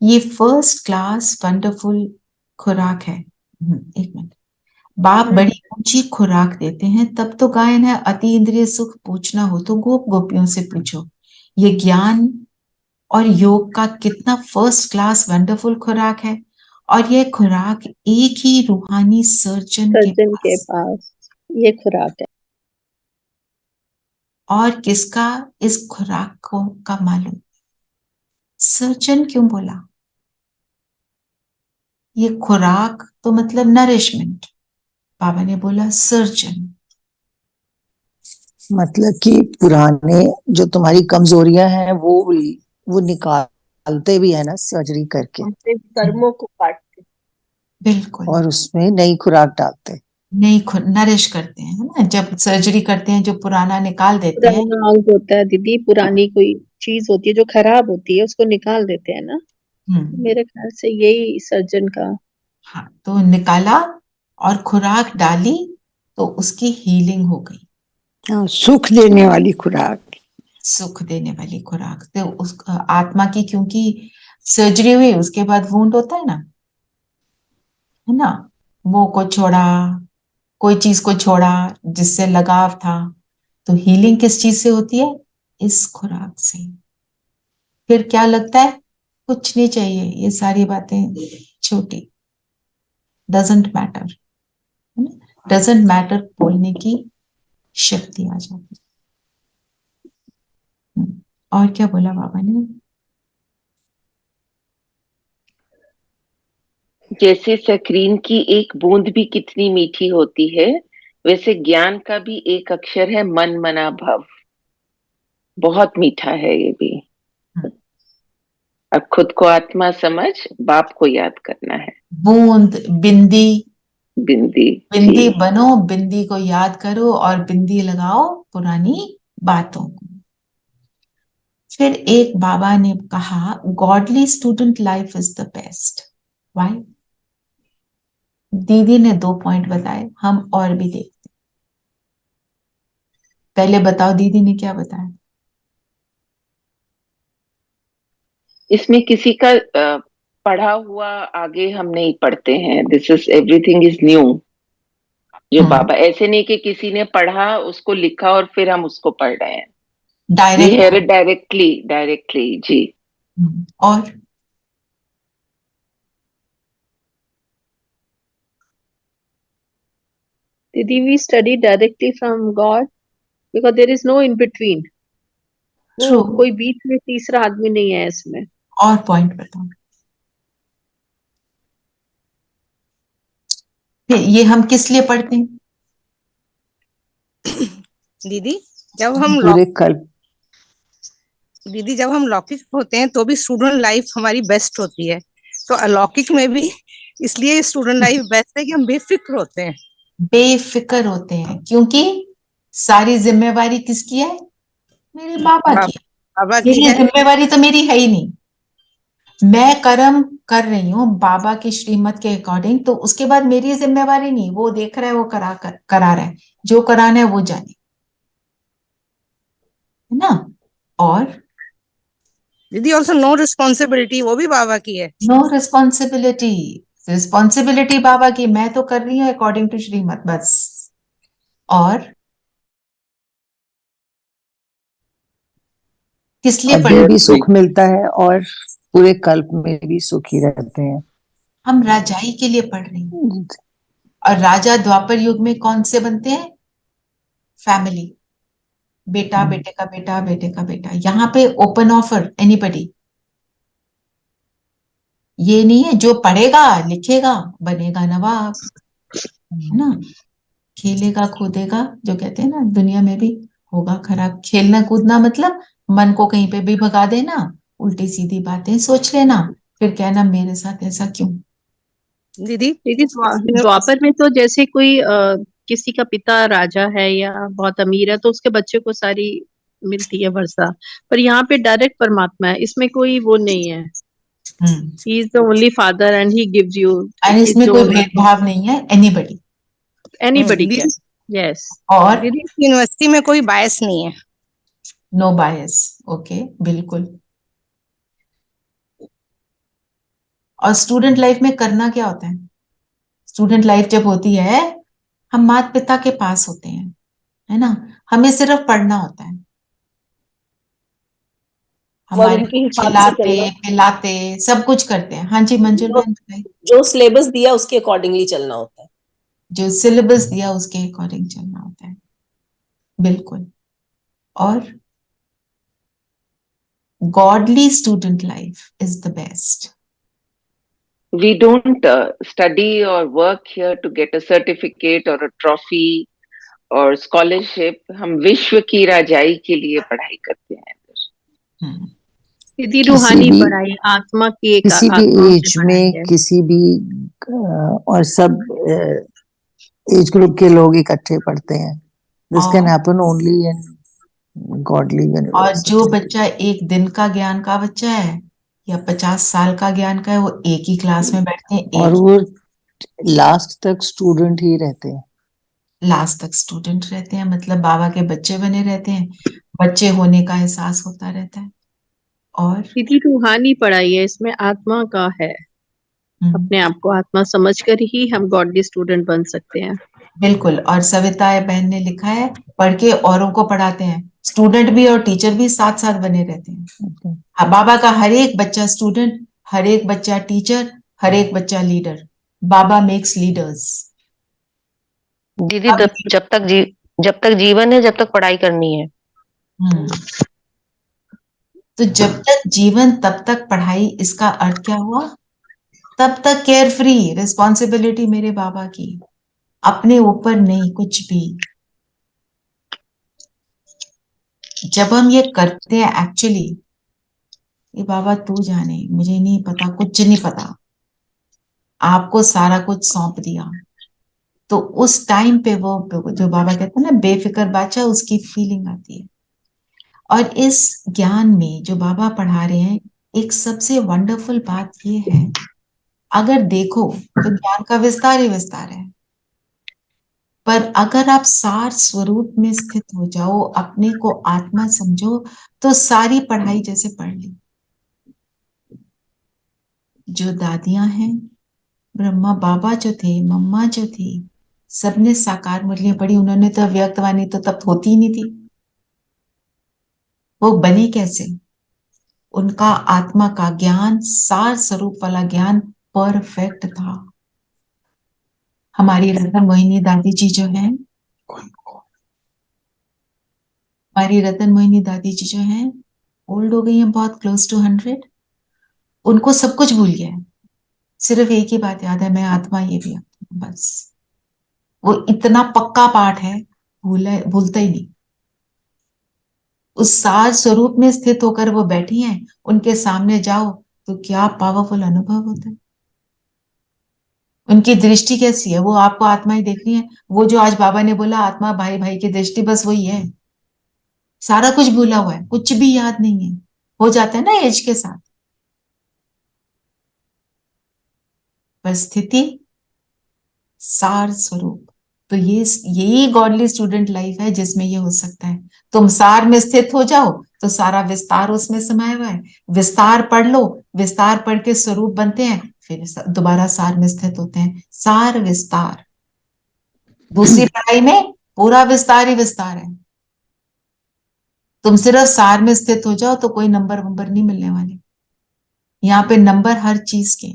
ये फर्स्ट क्लास वंडरफुल खुराक है। एक मिनट। बाप बड़ी ऊंची खुराक देते हैं, तब तो गायन है अति इंद्रिय सुख पूछना हो तो गोप गोपियों से पूछो। ये ज्ञान और योग का कितना फर्स्ट क्लास वंडरफुल खुराक है, और ये खुराक एक ही रूहानी सर्जन के पास ये खुराक है। और किसका इस खुराक को का मालूम? सर्जन क्यों बोला? ये खुराक तो मतलब नरिशमेंट। बाबा ने बोला सर्जन, मतलब कि पुराने जो तुम्हारी कमजोरियां हैं वो निकालते भी है ना सर्जरी करके, कर्मों को काटते। बिल्कुल। और उसमें नई खुराक डालते, नई नरिश करते हैं, है ना। जब सर्जरी करते हैं जो पुराना निकाल देते हैं। पुराना अंग होता है दीदी, पुरानी कोई चीज होती है जो खराब होती है उसको निकाल देते हैं ना, मेरे ख्याल से यही सर्जन का। हाँ, तो निकाला और खुराक डाली तो उसकी हीलिंग हो गई, हाँ, सुख देने वाली खुराक। सुख देने वाली खुराक। तो उस आत्मा की, क्योंकि सर्जरी हुई उसके बाद वुंड होता है ना, वो को छोड़ा, कोई चीज को छोड़ा जिससे लगाव था, तो हीलिंग किस चीज से होती है? इस खुराक से। फिर क्या लगता है? कुछ नहीं चाहिए, ये सारी बातें छोटी, डजेंट मैटर, डजेंट मैटर बोलने की शक्ति आ जाती है। और क्या बोला बाबा ने? जैसे स्क्रीन की एक बूंद भी कितनी मीठी होती है, वैसे ज्ञान का भी एक अक्षर है मन मना भव, बहुत मीठा है ये भी। अब खुद को आत्मा समझ, बाप को याद करना है। बूंद, बिंदी, बिंदी बिंदी जी। बनो, बिंदी को याद करो और बिंदी लगाओ पुरानी बातों को। फिर एक बाबा ने कहा, godly student life is the best. Why? दीदी ने 2 पॉइंट बताए, हम और भी देखते। पहले बताओ दीदी ने क्या बताया? इसमें किसी का पढ़ा हुआ आगे हम नहीं पढ़ते हैं, this is everything is new. जो बाबा ऐसे नहीं कि किसी ने पढ़ा उसको लिखा और फिर हम उसको पढ़ रहे हैं, we hear it directly, directly जी। और दीदी we study directly from God because there is no in between, वो कोई बीच में तीसरा आदमी नहीं है इसमें। और पॉइंट बताओ। ये हम किस लिए पढ़ते हैं दीदी? जब हम पूरे कल्प, दीदी जब हम लौकिक होते हैं तो भी स्टूडेंट लाइफ हमारी बेस्ट होती है, तो अलौकिक में भी इसलिए स्टूडेंट लाइफ बेस्ट है कि हम बेफिक्र होते हैं। बेफिक्र होते हैं क्योंकि सारी जिम्मेवारी किसकी है? मेरे बाबा की। बाबा की मेरी है। जिम्मेवारी तो मेरी है ही नहीं, मैं कर्म कर रही हूँ बाबा की श्रीमत के अकॉर्डिंग, तो उसके बाद मेरी जिम्मेवारी नहीं, वो देख रहा है, वो करा रहा है, जो कराना है वो जाने, है ना। और दीदी ऑल्सो नो रिस्पॉन्सिबिलिटी, वो भी बाबा की है। नो रिस्पॉन्सिबिलिटी, रिस्पॉन्सिबिलिटी बाबा की, मैं तो कर रही हूँ अकॉर्डिंग टू श्रीमत बस। और किस लिए अभी भी सुख मिलता है और पूरे कल्प में भी सुखी रहते हैं। हम राजाई के लिए पढ़ रहे हैं। और राजा द्वापर युग में कौन से बनते हैं? फैमिली, बेटा, बेटे का बेटा, बेटे का बेटा। यहाँ पे ओपन ऑफर, एनीबडी। ये नहीं है जो पढ़ेगा लिखेगा बनेगा नवाब, है ना। खेलेगा कूदेगा, जो कहते हैं ना दुनिया में भी, होगा खराब। खेलना कूदना मतलब मन को कहीं पे भी भगा देना, उल्टी सीधी बातें सोच लेना, फिर कहना मेरे साथ ऐसा क्यों। दीदी द्वापर में तो जैसे कोई किसी का पिता राजा है या बहुत अमीर है तो उसके बच्चे को सारी मिलती है वर्षा, पर यहाँ पे डायरेक्ट परमात्मा है, इसमें कोई वो नहीं है। He is the only father and he gives you. और इसमें कोई भेदभाव नहीं है, एनीबडी, एनीबडी कैन। यस। और दीदी यूनिवर्सिटी में कोई बायस नहीं है। नो बायस। ओके, बिल्कुल। और स्टूडेंट लाइफ में करना क्या होता है? स्टूडेंट लाइफ जब होती है, हम माता पिता के पास होते हैं, है ना, हमें सिर्फ पढ़ना होता है, और हमारे उनके हिसाब से खिलाते चलना, पिलाते सब कुछ करते हैं। हाँ जी मंजुल बहन बताइए। जो सिलेबस दिया उसके अकॉर्डिंगली चलना होता है। जो सिलेबस दिया उसके अकॉर्डिंग चलना होता है, बिल्कुल। और godly student life is the best. We don't study or work here to get a certificate or a trophy or scholarship. हम विश्व की राजाई के लिए पढ़ाई करते हैं। दीदी रूहानी पढ़ाई आत्मा की एक किसी भी आत्माओं एज से पढ़ाई में, है। किसी भी और सब एज ग्रुप के लोग इकट्ठे पढ़ते हैं। This can happen only in godly और यूनिवर्सिटी। जो बच्चा 1 दिन का ज्ञान का बच्चा है या 50 साल का ज्ञान का है, वो एक ही क्लास में बैठते हैं, और एक वो लास्ट तक स्टूडेंट ही रहते हैं। लास्ट तक स्टूडेंट रहते हैं, मतलब बाबा के बच्चे बने रहते हैं, बच्चे होने का एहसास होता रहता है। और दीदी रूहानी पढ़ाई है, इसमें आत्मा का है, अपने आप को आत्मा समझकर ही हम गॉडली स्टूडेंट बन सकते हैं। बिल्कुल। और सविता बहन ने लिखा है, पढ़ के औरों को पढ़ाते हैं, स्टूडेंट भी और टीचर भी साथ साथ बने रहते हैं। हाँ, बाबा का हर एक बच्चा स्टूडेंट, हर एक बच्चा टीचर, हर एक बच्चा लीडर। बाबा मेक्स लीडर्स। दीदी जब तक जीवन है, जब तक पढ़ाई करनी है। तो जब तक जीवन तब तक पढ़ाई, इसका अर्थ क्या हुआ? तब तक केयर फ्री, रिस्पॉन्सिबिलिटी मेरे बाबा की, अपने ऊपर नहीं कुछ भी। जब हम ये करते हैं एक्चुअली, ये बाबा तू जाने, मुझे नहीं पता, कुछ नहीं पता, आपको सारा कुछ सौंप दिया, तो उस टाइम पे वो जो बाबा कहते हैं ना, बेफिक्र बादशाह, उसकी फीलिंग आती है। और इस ज्ञान में जो बाबा पढ़ा रहे हैं, एक सबसे वंडरफुल बात ये है, अगर देखो तो ज्ञान का विस्तार ही विस्तार है, पर अगर आप सार स्वरूप में स्थित हो जाओ, अपने को आत्मा समझो, तो सारी पढ़ाई जैसे पढ़ ली। जो दादियां हैं, ब्रह्मा बाबा जो थे, मम्मा जो थी, सबने साकार मुरलियां पढ़ी, उन्होंने तो व्यक्तवाणी तो तब होती ही नहीं थी, वो बने कैसे? उनका आत्मा का ज्ञान, सार स्वरूप वाला ज्ञान परफेक्ट था। हमारी रतन मोहिनी दादी जी जो हैं, हमारी रतन मोहिनी दादी जी जो हैं, ओल्ड हो गई हैं, बहुत क्लोज टू 100। उनको सब कुछ भूल गया है, सिर्फ एक ही बात याद है, मैं आत्मा, ये भी आत्मा, बस। वो इतना पक्का पाठ है, भूलता ही नहीं। उस सार स्वरूप में स्थित होकर वो बैठी हैं, उनके सामने जाओ तो क्या पावरफुल अनुभव होता है। उनकी दृष्टि कैसी है, वो आपको आत्मा ही देख रही है। वो जो आज बाबा ने बोला, आत्मा भाई भाई की दृष्टि, बस वही है। सारा कुछ भूला हुआ है, कुछ भी याद नहीं है, हो जाता है ना एज के साथ। पर स्थिति सार स्वरूप, तो ये यही गॉडली स्टूडेंट लाइफ है, जिसमें ये हो सकता है। तुम सार में स्थित हो जाओ तो सारा विस्तार उसमें समाया हुआ है। विस्तार पढ़ लो, विस्तार पढ़ के स्वरूप बनते हैं, फिर दोबारा सार में स्थित होते हैं। सार विस्तार, दूसरी पढ़ाई में पूरा विस्तार ही विस्तार है। तुम सिर्फ सार में स्थित हो जाओ तो कोई नंबर वंबर नहीं मिलने वाले, यहाँ पे नंबर हर चीज के,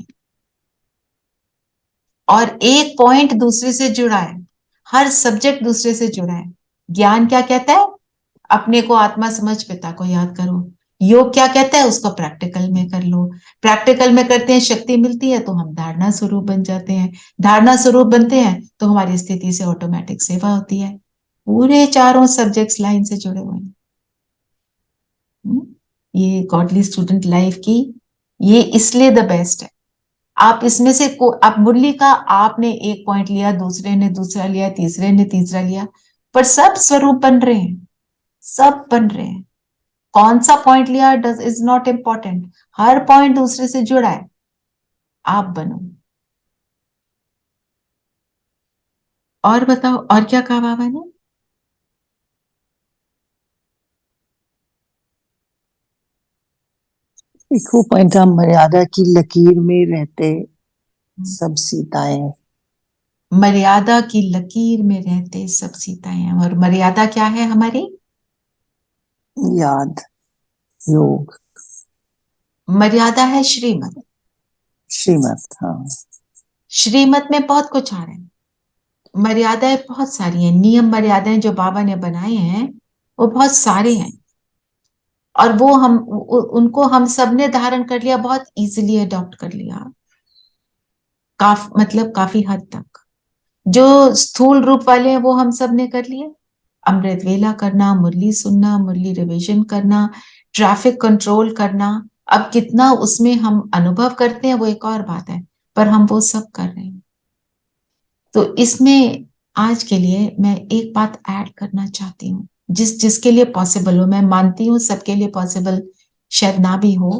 और एक पॉइंट दूसरे से जुड़ा है, हर सब्जेक्ट दूसरे से जुड़ा है। ज्ञान क्या कहता है? अपने को आत्मा समझ, पिता को याद करो। योग क्या कहता है? उसको प्रैक्टिकल में कर लो। प्रैक्टिकल में करते हैं, शक्ति मिलती है, तो हम धारणा स्वरूप बन जाते हैं। धारणा स्वरूप बनते हैं तो हमारी स्थिति से ऑटोमेटिक सेवा होती है। पूरे चारों सब्जेक्ट्स लाइन से जुड़े हुए हैं। ये गॉडली स्टूडेंट लाइफ की, ये इसलिए द बेस्ट है। आप इसमें से आप मुरली का आपने एक पॉइंट लिया, दूसरे ने दूसरा लिया, तीसरे ने तीसरा लिया, पर सब स्वरूप बन रहे हैं, सब बन रहे हैं। कौन सा पॉइंट लिया does is not important, her point दूसरे से जुड़ा है। आप बनो। और बताओ, और क्या कहा बाबा ने? एक वो पॉइंट था, मर्यादा की लकीर में रहते सब सीताएं। मर्यादा की लकीर में रहते सब सीताएं हैं। और मर्यादा क्या है हमारी? याद, योग। मर्यादा है श्रीमत। श्रीमत, हाँ। श्रीमत में बहुत कुछ आ रहा है। मर्यादाएं बहुत सारी हैं, नियम मर्यादाएं जो बाबा ने बनाए हैं वो बहुत सारे हैं, और वो उनको हम सब ने धारण कर लिया, बहुत इजीली अडॉप्ट कर लिया, मतलब काफी हद तक। जो स्थूल रूप वाले हैं वो हम सब ने कर लिए। अमृत वेला करना, मुरली सुनना, मुरली रिविजन करना, ट्रैफिक कंट्रोल करना। अब कितना उसमें हम अनुभव करते हैं वो एक और बात है, पर हम वो सब कर रहे हैं। तो इसमें आज के लिए मैं एक बात ऐड करना चाहती हूँ। जिसके लिए पॉसिबल हो। मैं मानती हूँ सबके लिए पॉसिबल शायद ना भी हो,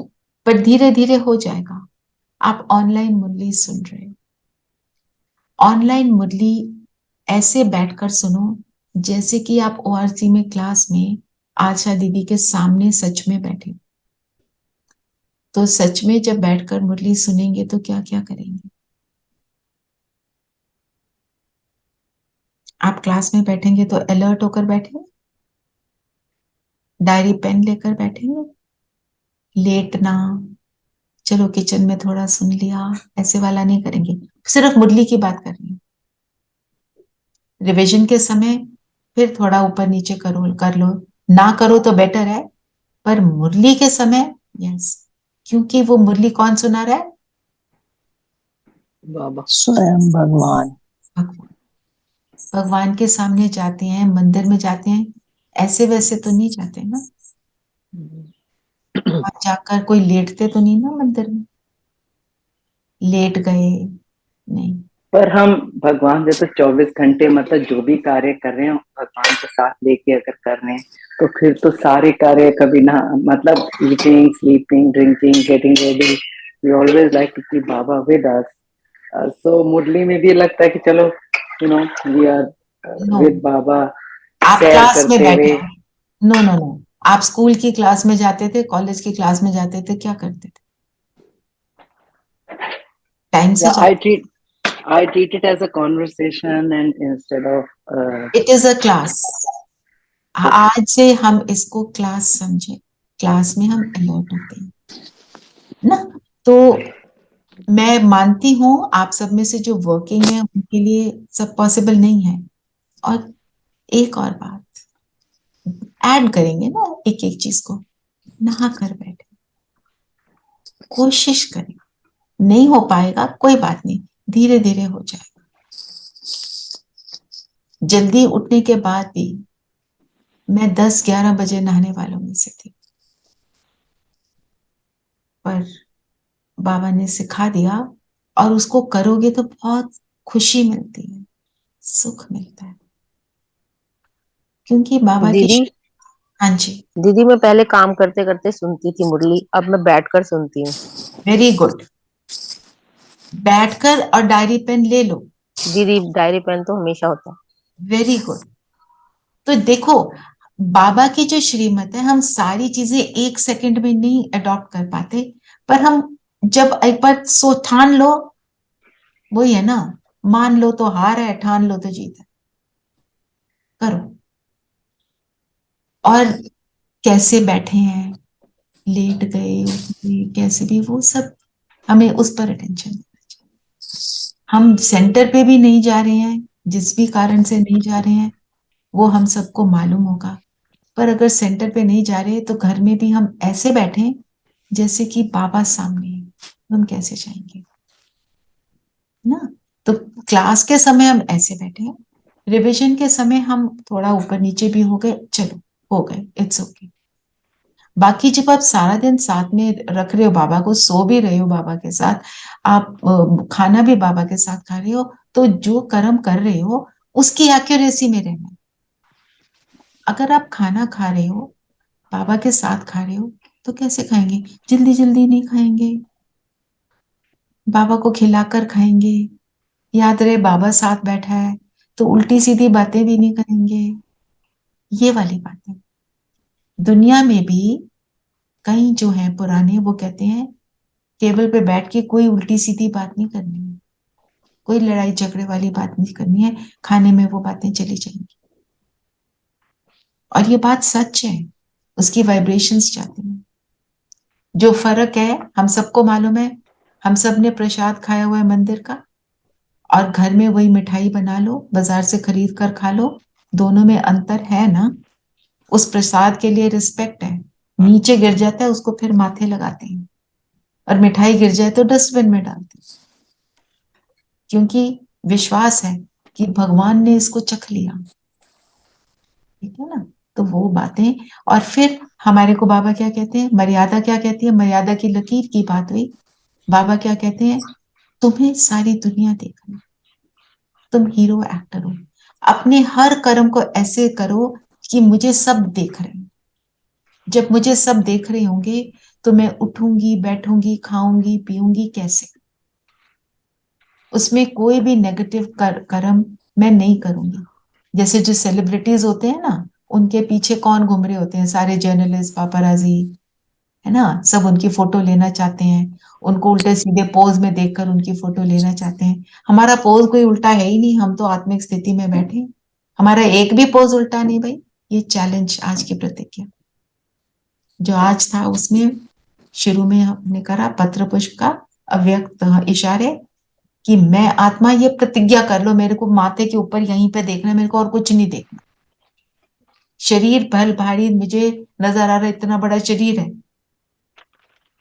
पर धीरे धीरे हो जाएगा। आप ऑनलाइन मुरली सुन रहे हो, ऑनलाइन मुरली ऐसे बैठकर सुनो जैसे कि आप ओआरसी में क्लास में आशा दीदी के सामने सच में बैठे। तो सच में जब बैठकर मुरली सुनेंगे तो क्या क्या करेंगे? आप क्लास में बैठेंगे तो अलर्ट होकर बैठेंगे, डायरी पेन लेकर बैठेंगे, लेटना, चलो किचन में थोड़ा सुन लिया, ऐसे वाला नहीं करेंगे। सिर्फ मुरली की बात कर रही हूँ। रिवीजन के समय फिर थोड़ा ऊपर नीचे कर लो, ना करो तो बेटर है, पर मुरली के समय यस, क्योंकि वो मुरली कौन सुना रहा है? बाबा स्वयं भगवान। भगवान। भगवान के सामने जाते हैं, मंदिर में जाते हैं, ऐसे वैसे तो नहीं जाते ना। वहां जाकर कोई लेटते तो नहीं ना मंदिर में, लेट गए नहीं। पर हम भगवान जैसे 24 घंटे मतलब जो भी कार्य कर रहे हैं भगवान को साथ लेके अगर कर रहे हैं तो फिर तो सारे कार्य कभी ना, मतलब eating, sleeping, drinking, getting ready, we always like to keep Baba with us. So Murli में भी लगता है कि चलो we are no, with Baba, आप सैर क्लास में करते बैठे हुए। हो। नो नो नो, आप स्कूल की क्लास में जाते थे, कॉलेज की क्लास में जाते थे, क्या करते थे? टाइम से Yeah, जाते? I treat it as a conversation and instead of it is a class. आज से हम इसको क्लास समझे, क्लास में हम अलर्ट होते हैं ना। तो मैं मानती हूँ आप सब में से जो वर्किंग है उनके लिए सब पॉसिबल नहीं है। और एक और बात ऐड करेंगे ना, एक एक चीज को, नहा कर बैठे, कोशिश करें। नहीं हो पाएगा कोई बात नहीं, धीरे धीरे हो जाएगा। जल्दी उठने के बाद भी मैं 10-11 बजे नहाने वालों में से थी, पर बाबा ने सिखा दिया और उसको करोगे तो बहुत खुशी मिलती है, सुख मिलता है, क्योंकि बाबा की दीदी हाँ जी, दीदी मैं पहले काम करते करते सुनती थी मुरली, अब मैं बैठकर सुनती हूँ। Very good. बैठकर और डायरी पेन ले लो। दीदी डायरी पेन तो हमेशा होता है। Very good. तो देखो, बाबा की जो श्रीमत है, हम सारी चीजें 1 सेकंड में नहीं अडॉप्ट कर पाते, पर हम जब एक बार सो ठान लो, वही है ना, मान लो तो हार है, ठान लो तो जीत है। करो। और कैसे बैठे हैं, लेट गए, उठ गए, कैसे भी, वो सब हमें उस पर अटेंशन देना चाहिए। हम सेंटर पे भी नहीं जा रहे हैं, जिस भी कारण से नहीं जा रहे हैं वो हम सबको मालूम होगा, पर अगर सेंटर पे नहीं जा रहे तो घर में भी हम ऐसे बैठे जैसे कि बाबा सामने है, हम कैसे जाएंगे ना। तो क्लास के समय हम ऐसे बैठे हैं, रिवीजन के समय हम थोड़ा ऊपर नीचे भी हो गए, चलो हो गए, इट्स ओके। बाकी जब आप सारा दिन साथ में रख रहे हो बाबा को, सो भी रहे हो बाबा के साथ, आप खाना भी बाबा के साथ खा रहे हो, तो जो कर्म कर रहे हो उसकी एक्यूरेसी में रहना है। अगर आप खाना खा रहे हो, बाबा के साथ खा रहे हो, तो कैसे खाएंगे? जल्दी जल्दी नहीं खाएंगे, बाबा को खिलाकर खाएंगे। याद रहे बाबा साथ बैठा है, तो उल्टी सीधी बातें भी नहीं करेंगे। ये वाली बातें दुनिया में भी कई जो हैं पुराने, वो कहते हैं टेबल पे बैठ के कोई उल्टी सीधी बात नहीं करनी है, कोई लड़ाई झगड़े वाली बात नहीं करनी है, खाने में वो बातें चली जाएंगी। और ये बात सच है, उसकी वाइब्रेशंस जाती हैं। जो फर्क है हम सबको मालूम है, हम सब ने प्रसाद खाया हुआ है मंदिर का, और घर में वही मिठाई बना लो, बाजार से खरीद कर खा लो, दोनों में अंतर है ना। उस प्रसाद के लिए रिस्पेक्ट है, नीचे गिर जाता है उसको फिर माथे लगाते हैं, और मिठाई गिर जाए तो डस्टबिन में डालते हैं, क्योंकि विश्वास है कि भगवान ने इसको चख लिया। ठीक है ना। तो वो बातें, और फिर हमारे को बाबा क्या कहते हैं, मर्यादा क्या कहती है, मर्यादा की लकीर की बात हुई। बाबा क्या कहते हैं, तुम्हें सारी दुनिया देखना, तुम हीरो एक्टर हो, अपने हर कर्म को ऐसे करो कि मुझे सब देख रहे हैं। जब मुझे सब देख रहे होंगे तो मैं उठूंगी, बैठूंगी, खाऊंगी, पीऊंगी कैसे? उसमें कोई भी नेगेटिव कर्म मैं नहीं करूंगी। जैसे जो सेलिब्रिटीज होते हैं ना, उनके पीछे कौन घूम रहे होते हैं? सारे जर्नलिस्ट, पापाराजी, है ना, सब उनकी फोटो लेना चाहते हैं, उनको उल्टे सीधे पोज में देखकर उनकी फोटो लेना चाहते हैं। हमारा पोज कोई उल्टा है ही नहीं, हम तो आत्मिक स्थिति में बैठे हैं। हमारा एक भी पोज उल्टा नहीं भाई। ये चैलेंज आज की प्रतिज्ञा जो आज था, उसमें शुरू में हमने करा पत्र पुष्प का अव्यक्त इशारे कि मैं आत्मा, ये प्रतिज्ञा कर लो, मेरे को माथे के ऊपर यहीं पे देखना है, मेरे को और कुछ नहीं देखना। शरीर भल भारी मुझे नजर आ रहा है, इतना बड़ा शरीर है,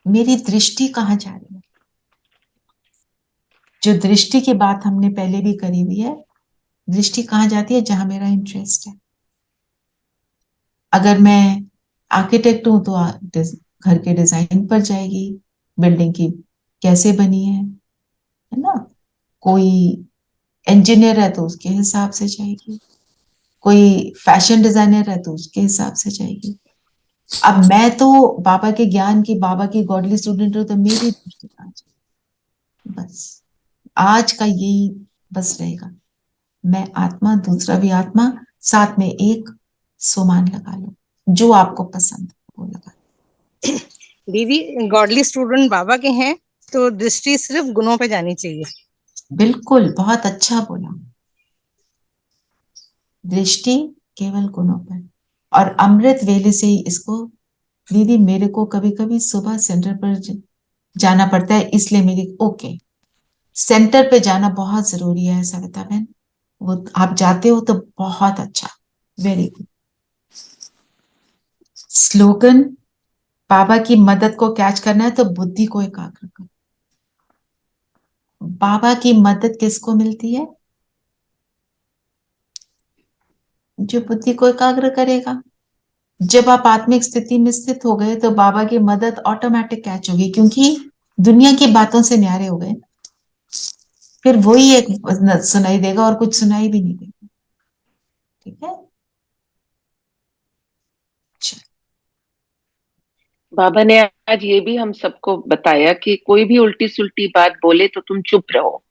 मेरी दृष्टि कहाँ जा रही है? जो दृष्टि की बात हमने पहले भी करी हुई है, दृष्टि कहाँ जाती है? जहां मेरा इंटरेस्ट है। अगर मैं आर्किटेक्ट हूं तो घर के डिजाइन पर जाएगी, बिल्डिंग की कैसे बनी है ना। कोई इंजीनियर है तो उसके हिसाब से जाएगी, कोई फैशन डिजाइनर है तो उसके हिसाब से जाएगी। अब मैं तो बाबा के ज्ञान की, बाबा की गॉडली स्टूडेंट हूं, तो मेरी दृष्टि कहाँ जाएगी? बस आज का यही बस रहेगा, मैं आत्मा, दूसरा भी आत्मा, साथ में एक सोमान लगा लो, जो आपको पसंद है वो लगा। दीदी गॉडली स्टूडेंट बाबा के हैं तो दृष्टि सिर्फ गुणों पे जानी चाहिए। बिल्कुल, बहुत अच्छा बोला। दृष्टि केवल गुणों पर। और अमृत वेले से ही इसको, दीदी मेरे को कभी कभी सुबह सेंटर पर जाना पड़ता है, इसलिए मेरी ओके, सेंटर पे जाना बहुत जरूरी है सविता बहन। वो आप जाते हो तो बहुत अच्छा, वेरी गुड। स्लोगन, बाबा की मदद को कैच करना है तो बुद्धि को एकाग्र करो। बाबा की मदद किसको मिलती है? जो बुद्धि को एकाग्र करेगा। जब आप आत्मिक स्थिति में स्थित हो गए तो बाबा की मदद ऑटोमेटिक कैच होगी, क्योंकि दुनिया की बातों से न्यारे हो गए। फिर वही एक सुनाई देगा और कुछ सुनाई भी नहीं देगा। ठीक है। बाबा ने आज ये भी हम सबको बताया कि कोई भी उल्टी सुल्टी बात बोले तो तुम चुप रहो,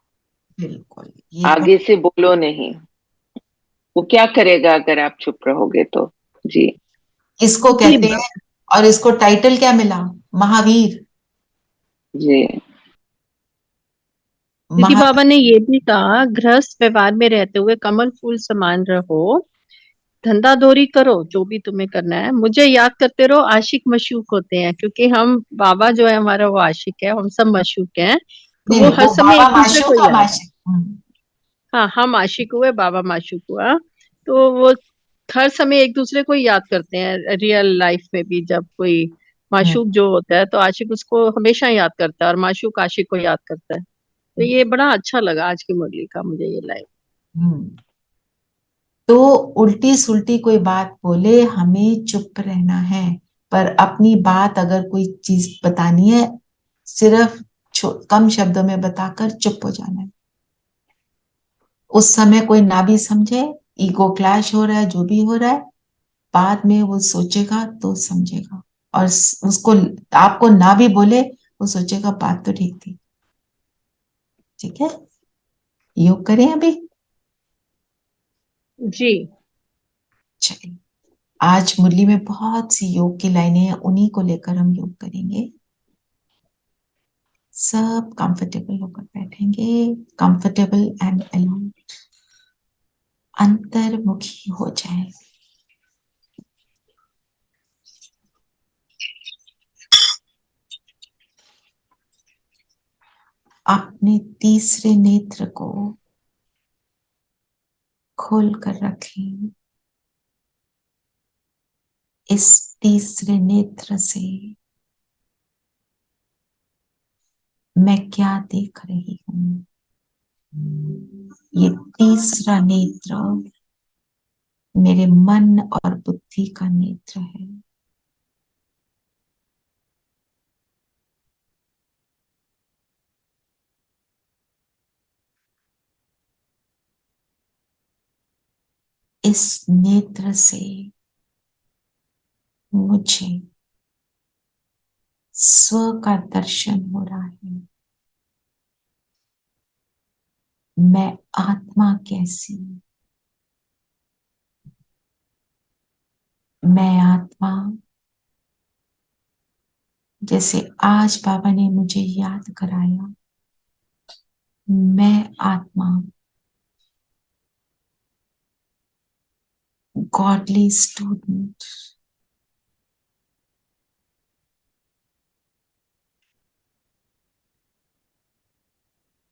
बिल्कुल, ये आगे से बोलो नहीं। वो क्या करेगा अगर आप चुप रहोगे तो? जी इसको जी कहते हैं, और इसको टाइटल क्या मिला? महावीर। जी दीदी महा बाबा ने ये भी कहा, गृहस्थ व्यवहार में रहते हुए कमल फूल समान रहो, धंधा दोरी करो, जो भी तुम्हें करना है, मुझे याद करते रहो, आशिक मशूक होते हैं, क्योंकि हम बाबा जो है हमारा वो आशिक है, हम सब मशूक हैं, तो नहीं वो नहीं, हर वो समय बाबा एक दूसरे को माशूक का याद। माशिक। हाँ, हम आशिक हुए, बाबा माशूक हुआ, तो वो हर समय एक दूसरे को ही याद करते हैं। रियल लाइफ में भी जब कोई माशूक जो होता है तो आशिक उसको हमेशा याद करता है, और माशूक आशिक को याद करता है। तो ये बड़ा अच्छा लगा आज की मुरली का मुझे ये लाइव। तो उल्टी सुल्टी कोई बात बोले, हमें चुप रहना है। पर अपनी बात अगर कोई चीज बतानी है, सिर्फ कम शब्दों में बताकर चुप हो जाना है। उस समय कोई ना भी समझे, ईगो क्लैश हो रहा है, जो भी हो रहा है, बाद में वो सोचेगा तो समझेगा। और उसको, आपको ना भी बोले, वो सोचेगा बात तो ठीक थी। ठीक है। योग करें अभी। जी चलिए, आज मुरली में बहुत सी योग की लाइनें हैं, उन्हीं को लेकर हम योग करेंगे। सब कंफर्टेबल होकर बैठेंगे, कंफर्टेबल एंड अलर्ट, अंतर्मुखी हो जाए। अपने तीसरे नेत्र को खोल कर रखें। इस तीसरे नेत्र से मैं क्या देख रही हूं? ये तीसरा नेत्र मेरे मन और बुद्धि का नेत्र है। इस नेत्र से मुझे स्व का दर्शन हो रहा है। मैं आत्मा कैसी हूं? मैं आत्मा, जैसे आज बाबा ने मुझे याद कराया, मैं आत्मा गॉडली स्टूडेंट,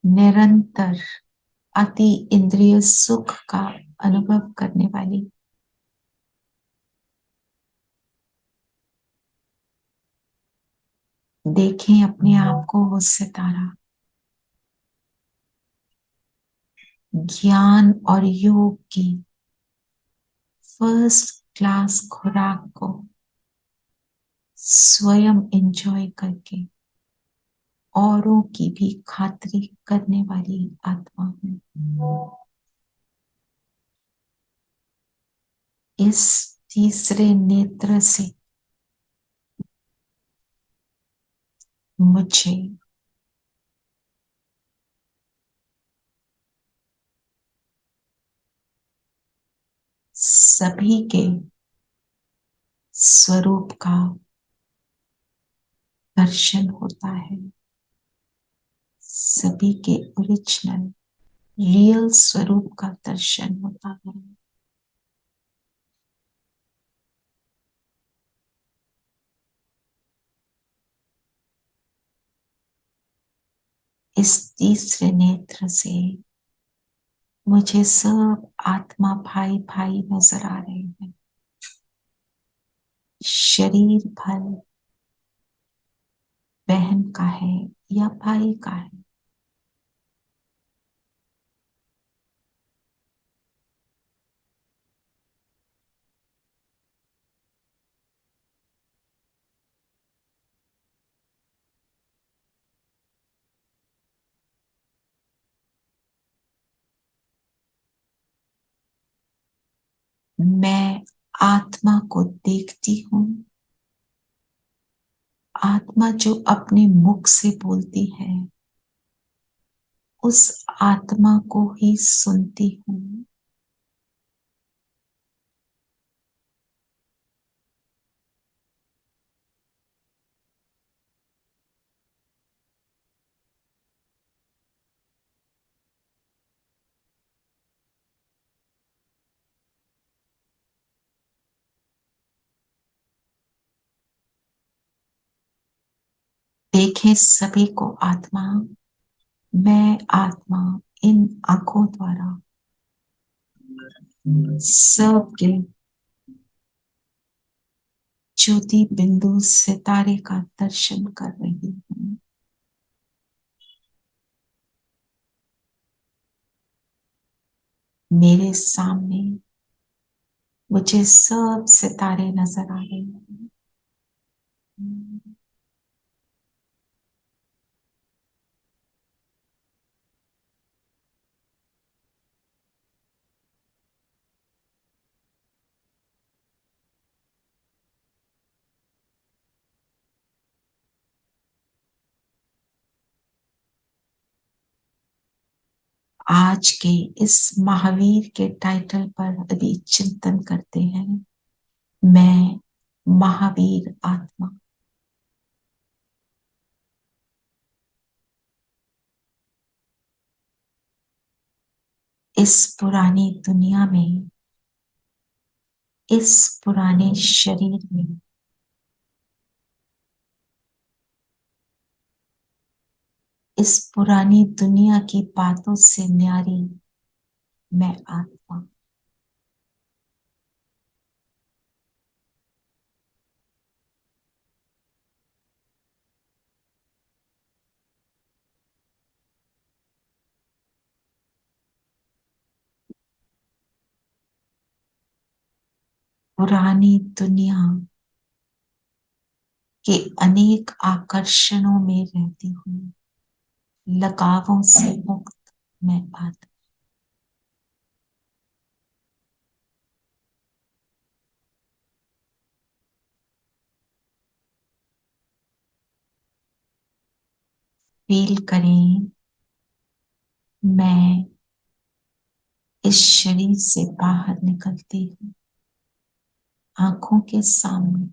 निरंतर अति इंद्रिय सुख का अनुभव करने वाली, देखें अपने आप को वो सितारा, ज्ञान और योग की फर्स्ट क्लास खुराक को स्वयं एंजॉय करके औरों की भी खातिरी करने वाली आत्मा हूं। इस तीसरे नेत्र से मुझे सभी के स्वरूप का दर्शन होता है, सभी के ओरिजिनल रियल स्वरूप का दर्शन होता है। इस तीसरे नेत्र से मुझे सब आत्मा भाई भाई नजर आ रहे हैं। शरीर भल बहन का है या भाई का है, मैं आत्मा को देखती हूँ। आत्मा जो अपने मुख से बोलती है, उस आत्मा को ही सुनती हूँ। देखें सभी को आत्मा, मैं आत्मा इन आंखों द्वारा सबके ज्योति बिंदु सितारे का दर्शन कर रही हूँ। मेरे सामने मुझे सब सितारे नजर आ रहे हैं। आज के इस महावीर के टाइटल पर अभी चिंतन करते हैं। मैं महावीर आत्मा, इस पुरानी दुनिया में, इस पुराने शरीर में इस पुरानी दुनिया की बातों से न्यारी मैं आत्मा, पुरानी दुनिया के अनेक आकर्षणों में रहती हुई, लगावों से मुक्त मैं आत्मा। फील करें मैं इस शरीर से बाहर निकलती हूँ, आंखों के सामने।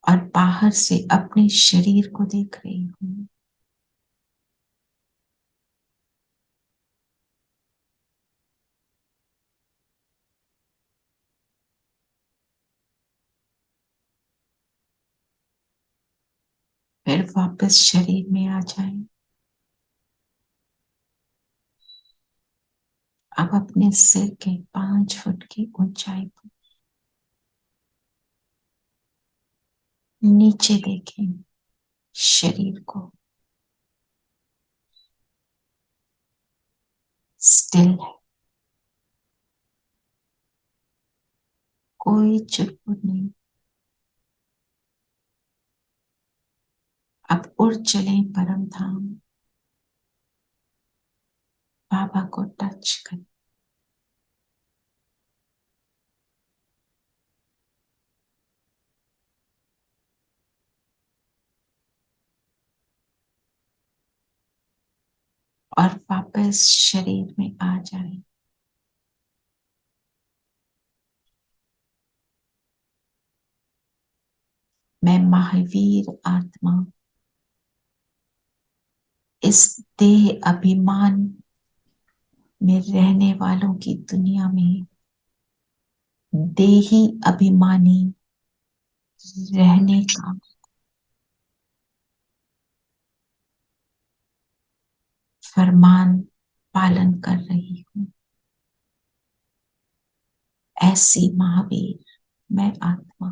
और बाहर से अपने शरीर को देख रही हूँ। फिर वापस शरीर में आ जाए। अब अपने सिर के 5 फुट की ऊंचाई पर नीचे देखें शरीर को। स्टिल है, कोई चुटपुट नहीं। अब उड़ चले परम धाम, बाबा को टच करें। और वापस शरीर में आ जाए। मैं महावीर आत्मा इस देह अभिमान में रहने वालों की दुनिया में देही अभिमानी रहने का फरमान पालन कर रही हूँ। ऐसी महावीर मैं आत्मा।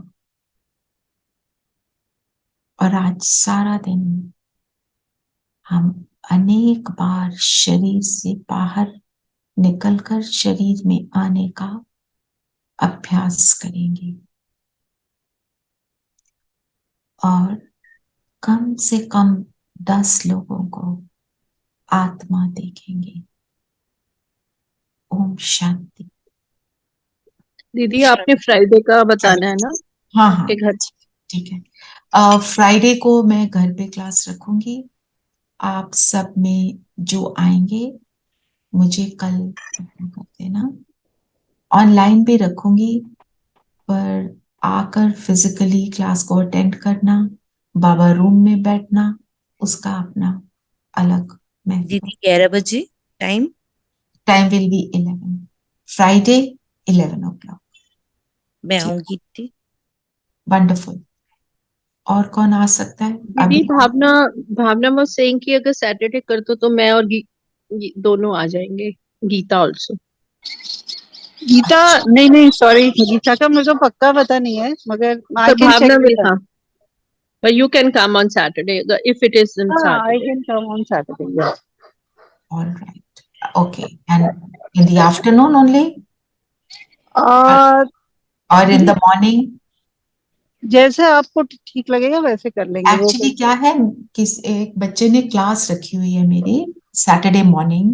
और आज सारा दिन हम अनेक बार शरीर से बाहर निकलकर शरीर में आने का अभ्यास करेंगे और कम से कम 10 लोगों को आत्मा देखेंगे। ओम शांति। दीदी आपने फ्राइडे का बताना है ना? हाँ हाँ के घर ठीक है। फ्राइडे को मैं घर पे क्लास रखूंगी। आप सब में जो आएंगे मुझे कल कर देना। ऑनलाइन भी रखूंगी, पर आकर फिजिकली क्लास को अटेंड करना, बाबा रूम में बैठना, उसका अपना अलग महत्व। दीदी 11 बजे time will be 11 Friday 11 o'clock। मैं आऊंगी थी। वंडरफुल। और कौन आ सकता है? दीदी भावना वाज सेइंग कि अगर सैटरडे कर दो तो मैं और दोनों आ जाएंगे। गीता आल्सो। गीता नहीं सॉरी, गीता का मुझे पक्का पता नहीं है, मगर I can Bhavna check will come, but you can come on Saturday if it is on Saturday. I can come on Saturday, yeah. All right. Okay. And in the afternoon only? Or in the morning? जैसे आपको ठीक लगेगा वैसे कर लेंगे। Actually क्या है, एक बच्चे ने क्लास रखी हुई है मेरी सैटरडे मॉर्निंग।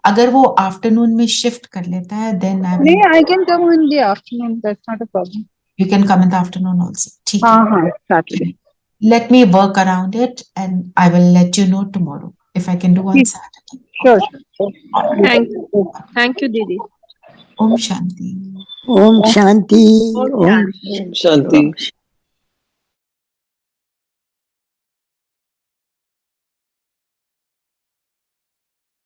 अगर वो आफ्टरनून में शिफ्ट कर लेता है then I can come in the afternoon, that's not a problem. You can come in the afternoon also. ठीक है। हाँ Saturday. Let me work around it and I will let you know tomorrow if I can do on Saturday. Sure. Thank you दीदी। ओम शांति। ओम शांति। ओम ओम शांति।